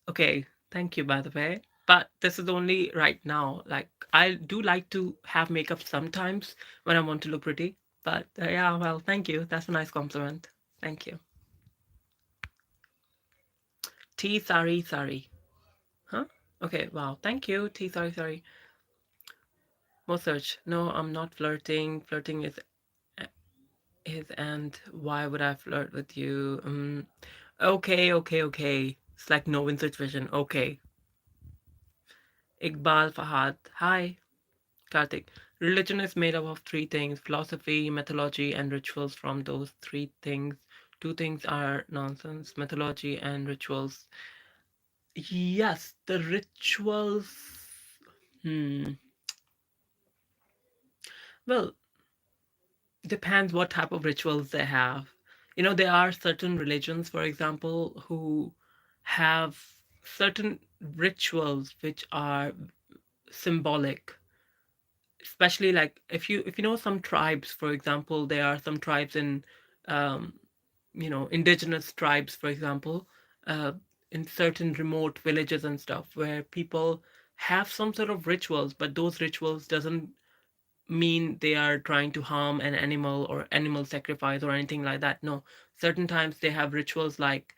okay, thank you by the way. But this is only right now. Like I do like to have makeup sometimes when I want to look pretty. But yeah, well, thank you. That's a nice compliment. Thank you. T sorry sorry. Huh? Okay, wow. Thank you. T sorry sorry. More search. No, I'm not flirting. Flirting is and why would I flirt with you? Okay, okay, okay. It's like no win situation. Okay. Iqbal Fahad. Hi, Karthik. Religion is made up of three things: philosophy, mythology, and rituals. From those three things, two things are nonsense: mythology and rituals. Yes, the rituals. Hmm. Well, depends what type of rituals they have. You know, there are certain religions, for example, who have certain rituals which are symbolic, especially like if you know some tribes, for example, there are some tribes in um, indigenous tribes, for example, uh, in certain remote villages and stuff where people have some sort of rituals, but those rituals doesn't mean they are trying to harm an animal or animal sacrifice or anything like that. No, certain times they have rituals like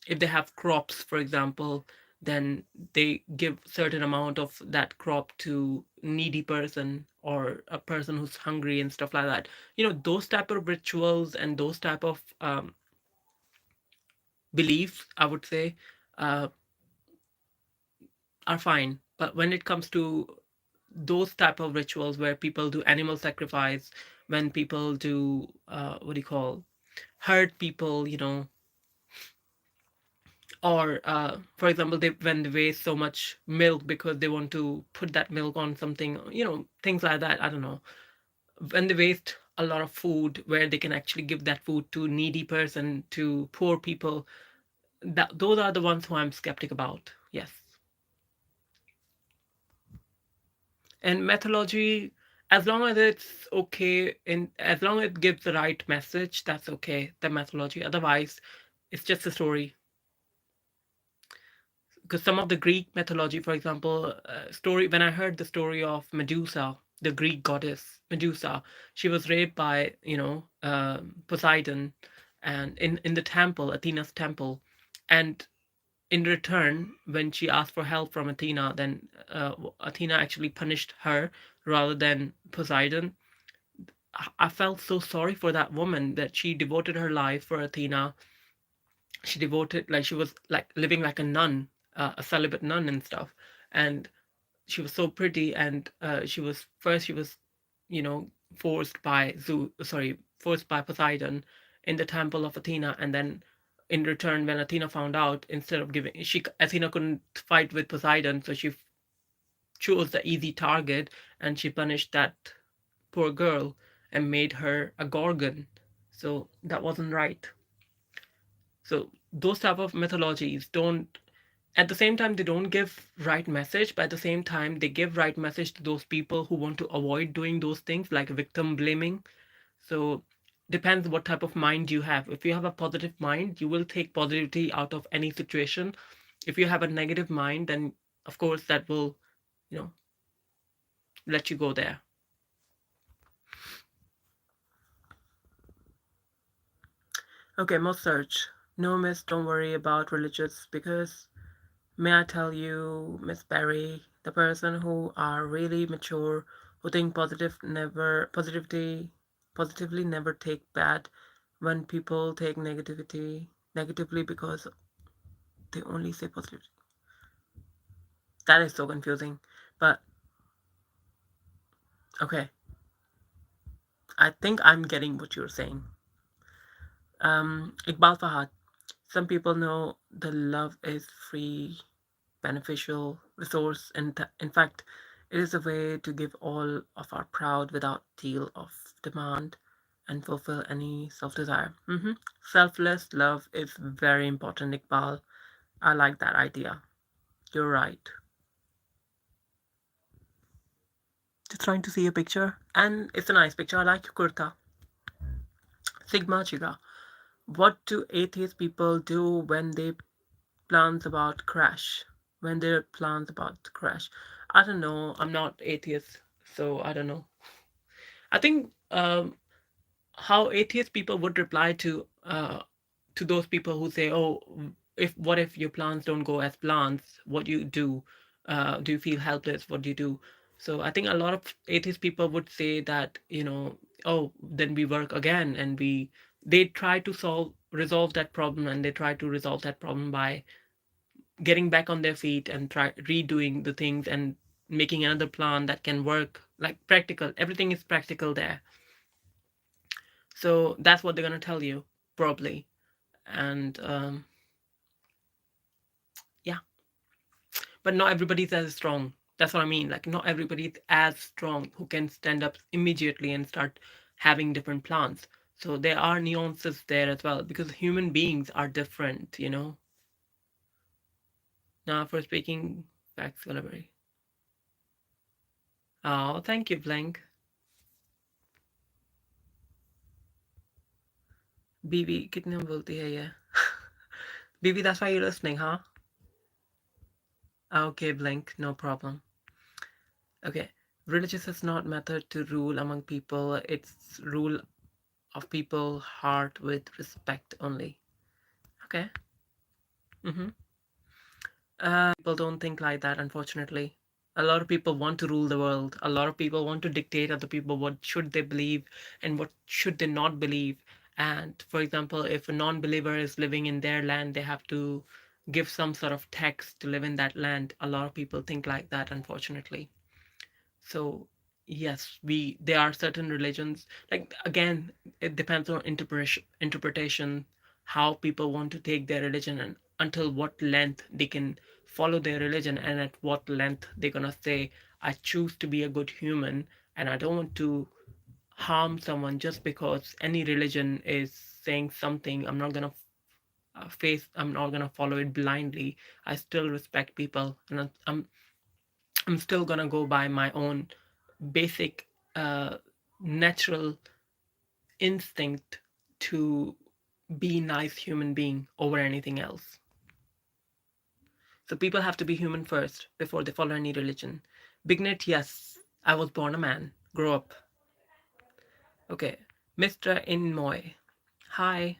if they have crops, for example, then they give certain amount of that crop to needy person or a person who's hungry and stuff like that. Those type of rituals and those type of beliefs, I would say, uh, are fine. But when it comes to those type of rituals where people do animal sacrifice, when people do what do you call, hurt people, or for example, when they waste so much milk because they want to put that milk on something, things like that. I don't know, when they waste a lot of food where they can actually give that food to needy person, to poor people, that those are the ones who I'm skeptic about. Yes. And methodology, as long as it's okay, and as long as it gives the right message, that's okay, the methodology. Otherwise, it's just a story. Because some of the Greek mythology, for example, story when I heard the story of Medusa, the Greek goddess Medusa, she was raped by Poseidon, and in the temple, Athena's temple, and in return, when she asked for help from Athena, then Athena actually punished her rather than Poseidon. I felt so sorry for that woman that she devoted her life for Athena. She devoted, like, she was like living like a nun, a celibate nun and stuff. And she was so pretty, and she was you know forced by forced by Poseidon in the temple of Athena. And then in return, when Athena found out, instead of giving she Athena couldn't fight with Poseidon, so she chose the easy target, and she punished that poor girl and made her a gorgon. So that wasn't right. So those type of mythologies don't, at the same time, they don't give right message, but at the same time they give right message to those people who want to avoid doing those things, like victim blaming. So depends what type of mind you have. If you have a positive mind, you will take positivity out of any situation. If you have a negative mind, then of course that will, you know let you go there. Okay, most search. No, miss, don't worry about religious, because may I tell you, Miss Berry, the person who are really mature, who think positively never take bad when people take negatively because they only say positive. That is so confusing. But okay, I think I'm getting what you're saying. Iqbal Fahad. Some people know the love is free, beneficial resource, and in fact, it is a way to give all of our proud without deal of demand and fulfill any self-desire. Selfless love is very important, Iqbal. I like that idea. You're right. Just trying to see a picture, and it's a nice picture. I like your kurta. Sigma Chiga. What do atheist people do when they plans about crash? When their plans about to crash? I don't know. I'm not atheist, so I don't know. I think how atheist people would reply to those people who say, "Oh, if what if your plans don't go as plans? What do you do? Do you feel helpless? What do you do?" So I think a lot of atheist people would say that, oh, then we work again, and they try to resolve that problem, and they try to resolve that problem by getting back on their feet and try redoing the things and making another plan that can work, like practical. Everything is practical there. So that's what they're going to tell you, probably. And yeah, but not everybody's as strong. That's what I mean. Like, not everybody's as strong who can stand up immediately and start having different plans. So there are nuances there as well, because human beings are different. Now, for speaking facts, collaborate. Oh, thank you, Blank. बीवी कितने में बोलती है ये? बीवी, that's why you're listening, huh? Okay, Blink, no problem. Okay. Religious is not method to rule among people. It's rule of people heart with respect only. Okay. Mm-hmm. People don't think like that, unfortunately. A lot of people want to rule the world. A lot of people want to dictate other people what should they believe and what should they not believe. And for example, if a non-believer is living in their land, they have to give some sort of tax to live in that land. A lot of people think like that, unfortunately. So yes, we there are certain religions, like, again, it depends on interpretation, how people want to take their religion, and until what length they can follow their religion, and at what length they're gonna say, I choose to be a good human, and I don't want to harm someone just because any religion is saying something. I'm not gonna follow it blindly. I still respect people, and I'm still gonna go by my own basic natural instinct to be nice human being over anything else. So people have to be human first before they follow any religion. Bignet, yes, I was born a man, grow up. Okay, Mr. Inmoy, hi.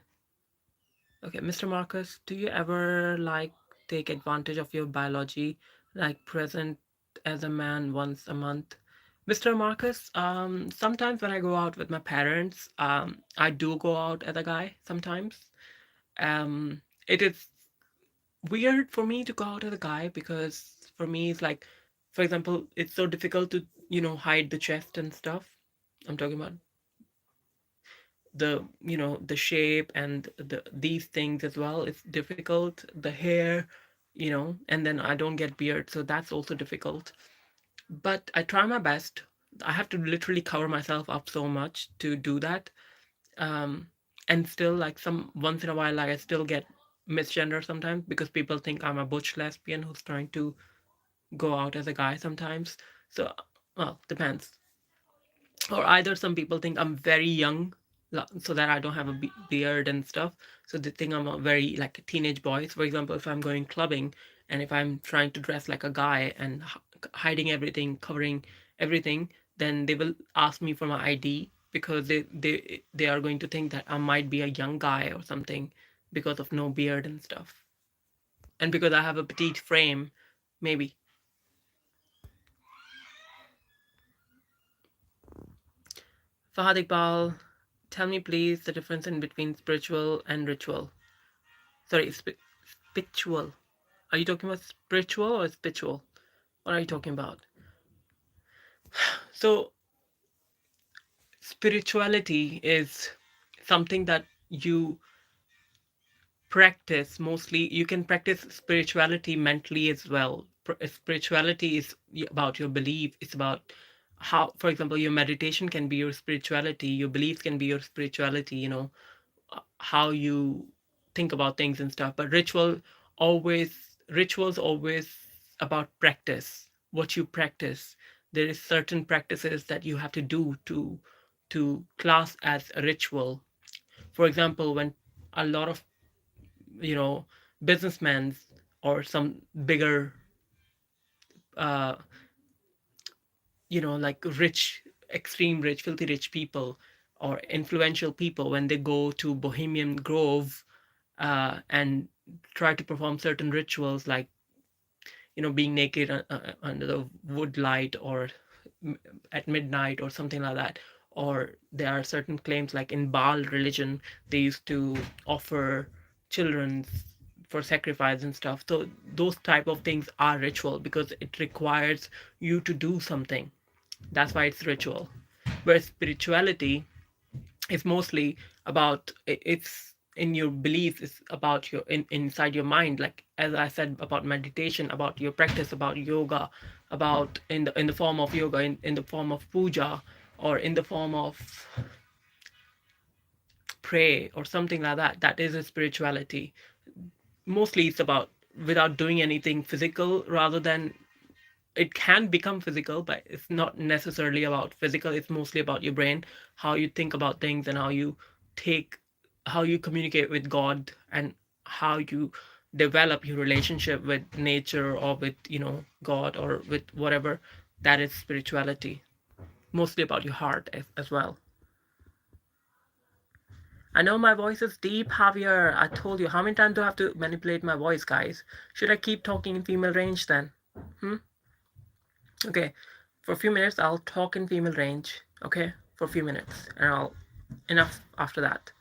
Okay, Mr. Marcus, do you ever like take advantage of your biology, like present as a man once a month? Mr. Marcus, sometimes when I go out with my parents, I do go out as a guy sometimes. It is weird for me to go out as a guy because for me it's like, for example, it's so difficult to, hide the chest and stuff. I'm talking about the shape and these things as well. It's difficult. The hair, and then I don't get beard, so that's also difficult. But I try my best. I have to literally cover myself up so much to do that. Um, and still, like, some once in a while, like, I still get misgender sometimes because people think I'm a butch lesbian who's trying to go out as a guy sometimes. So, well, depends. Or either some people think I'm very young, so that I don't have a beard and stuff. So they think I'm a very, like, a teenage boy. So for example, if I'm going clubbing and if I'm trying to dress like a guy and hiding everything, covering everything, then they will ask me for my ID because they are going to think that I might be a young guy or something because of no beard and stuff. And because I have a petite frame, maybe. Fahad Iqbal, tell me please the difference in between spiritual and ritual. Sorry, spiritual. Are you talking about spiritual or spiritual? What are you talking about? So, spirituality is something that you practice, mostly you can practice spirituality mentally as well. Spirituality is about your belief. It's about how, for example, your meditation can be your spirituality, your beliefs can be your spirituality, you know, how you think about things and stuff. But rituals always about practice, what you practice. There is certain practices that you have to do to class as a ritual. For example, when a lot of, you know, businessmen or some bigger, uh you know, like rich, extreme rich, filthy rich people or influential people, when they go to Bohemian Grove and try to perform certain rituals, like, you know, being naked under the wood light, or at midnight or something like that. Or there are certain claims, like in Baal religion, they used to offer children for sacrifice and stuff. So those type of things are ritual because it requires you to do something. That's why it's ritual. Whereas spirituality is mostly about, it's in your beliefs, it's about your inside your mind, like as I said, about meditation, about your practice, about yoga, about in the form of yoga, in the form of puja, or in the form of pray or something like that. That is a spirituality. Mostly it's about without doing anything physical, rather than, it can become physical, but it's not necessarily about physical. It's mostly about your brain, how you think about things, and take how you communicate with God, and how you develop your relationship with nature, or with, you know, God, or with whatever. That is spirituality, mostly about your heart as well. I know my voice is deep, Javier. I told you, how many times do I have to manipulate my voice, guys? Should I keep talking in female range then? Okay, for a few minutes I'll talk in female range. Okay, for a few minutes, and I'll enough after that.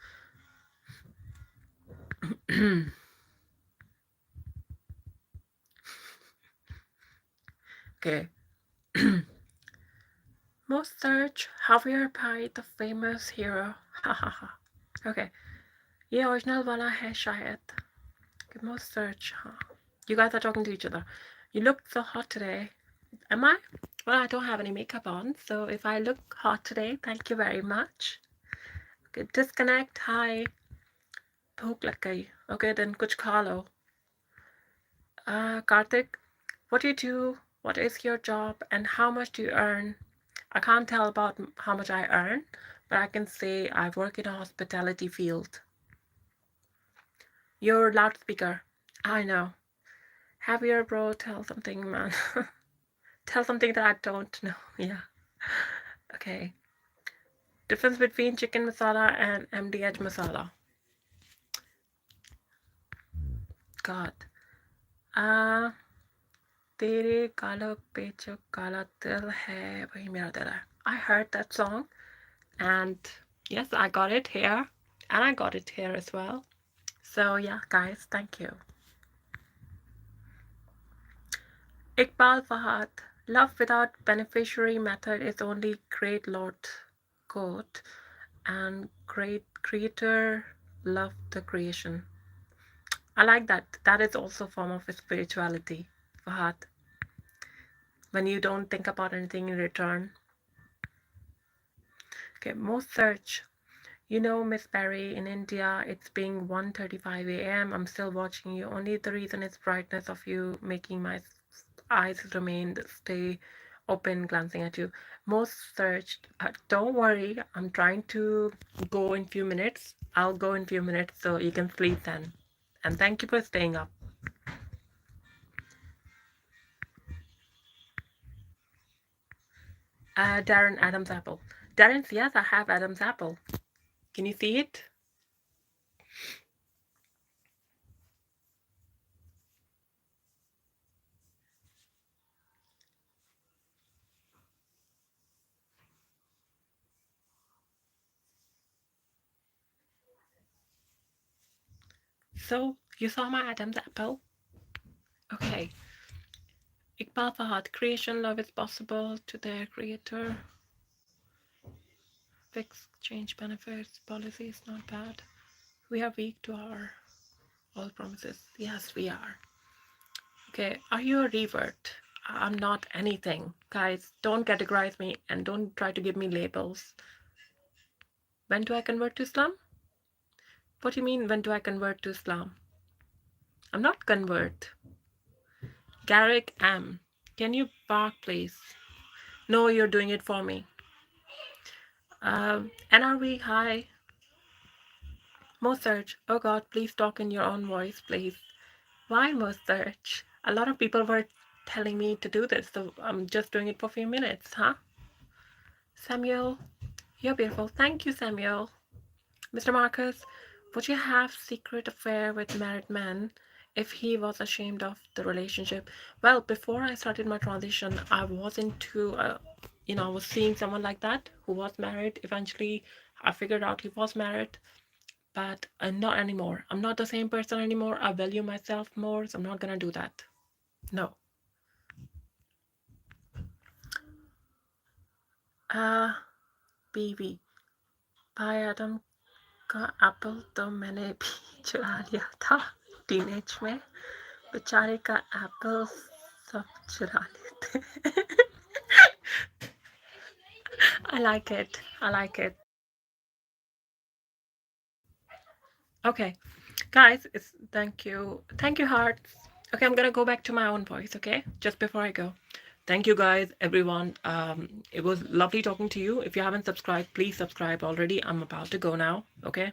Okay. Most search Javier Pai, the famous hero. Ha ha ha. Okay. ये original वाला है शायद. Okay, most search. Huh? You guys are talking to each other. You look so hot today. Am I? Well, I don't have any makeup on, so if I look hot today, thank you very much. Okay, disconnect. Hi. भूख लग गई. Okay, then कुछ खा लो. Karthik, what do you do? What is your job? And how much do you earn? I can't tell about how much I earn, but I can say I work in a hospitality field. Your loudspeaker. I know. Javier, bro, tell something, man. Tell something that I don't know. Yeah. Okay. Difference between chicken masala and MDH masala. God. तेरे गालों पे जो काला तिल है वही मेरा दिल है. I heard that song, and yes, I got it here, and I got it here as well. So yeah, guys, thank you. Iqbal Fahad, love without beneficiary method is only great Lord quote, and great creator love the creation. I like that. That is also a form of spirituality, Fahad. When you don't think about anything in return. Okay, most search. You know, Miss Berry, in India, it's being 1:35 a.m. I'm still watching you. Only the reason is brightness of you making my eyes remain stay open, glancing at you. Most searched. Don't worry, I'm trying to go in few minutes. I'll go in few minutes so you can sleep then. And thank you for staying up. Darren Adam's apple. Darren's, yes, I have Adam's apple. Can you see it? So, you saw my Adam's apple? Okay. Iqbal Fahad, creation love is possible to their creator. Fixed change benefits policy is not bad. We are weak to our All promises. Yes, we are. Okay, are you a revert? I'm not anything. Guys, don't categorize me and don't try to give me labels. When do I convert to Islam? What do you mean, when do I convert to Islam? I'm not convert. Garrick M. Can you bark, please? No, you're doing it for me. NRV, hi. Mo Search. Oh God, please talk in your own voice, please. Why Mo Search? A lot of people were telling me to do this, so I'm just doing it for a few minutes, huh? Samuel, you're beautiful. Thank you, Samuel. Mr. Marcus, would you have secret affair with married man if he was ashamed of the relationship? Well, before I started my transition, I was into, I was seeing someone like that who was married. Eventually, I figured out he was married, but not anymore. I'm not the same person anymore. I value myself more, so I'm not gonna do that. No. बीवी भाई आदम का Apple तो मैंने भी चुरा लिया था teenage में बेचारे का एप्पल सब चुरा लेते I like it. I like it. Okay, guys, thank you. Thank you, hearts. Okay, I'm gonna go back to my own voice, okay? Just before I go. Thank you, guys, everyone. It was lovely talking to you. If you haven't subscribed, please subscribe already. I'm about to go now, okay?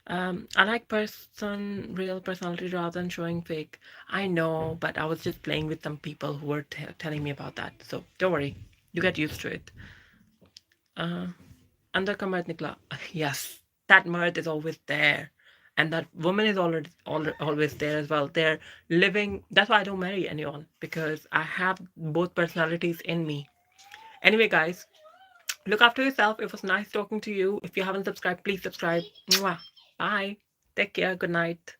I like real personality rather than showing fake. I know, but I was just playing with some people who were telling me about that. So don't worry, you get used to it. Andar ka mard nikla. Yes, that mard is always there. And that woman is always there as well. They're living. That's why I don't marry anyone, because I have both personalities in me. Anyway, guys, look after yourself. It was nice talking to you. If you haven't subscribed, please subscribe. Mwah. Bye. Take care. Good night.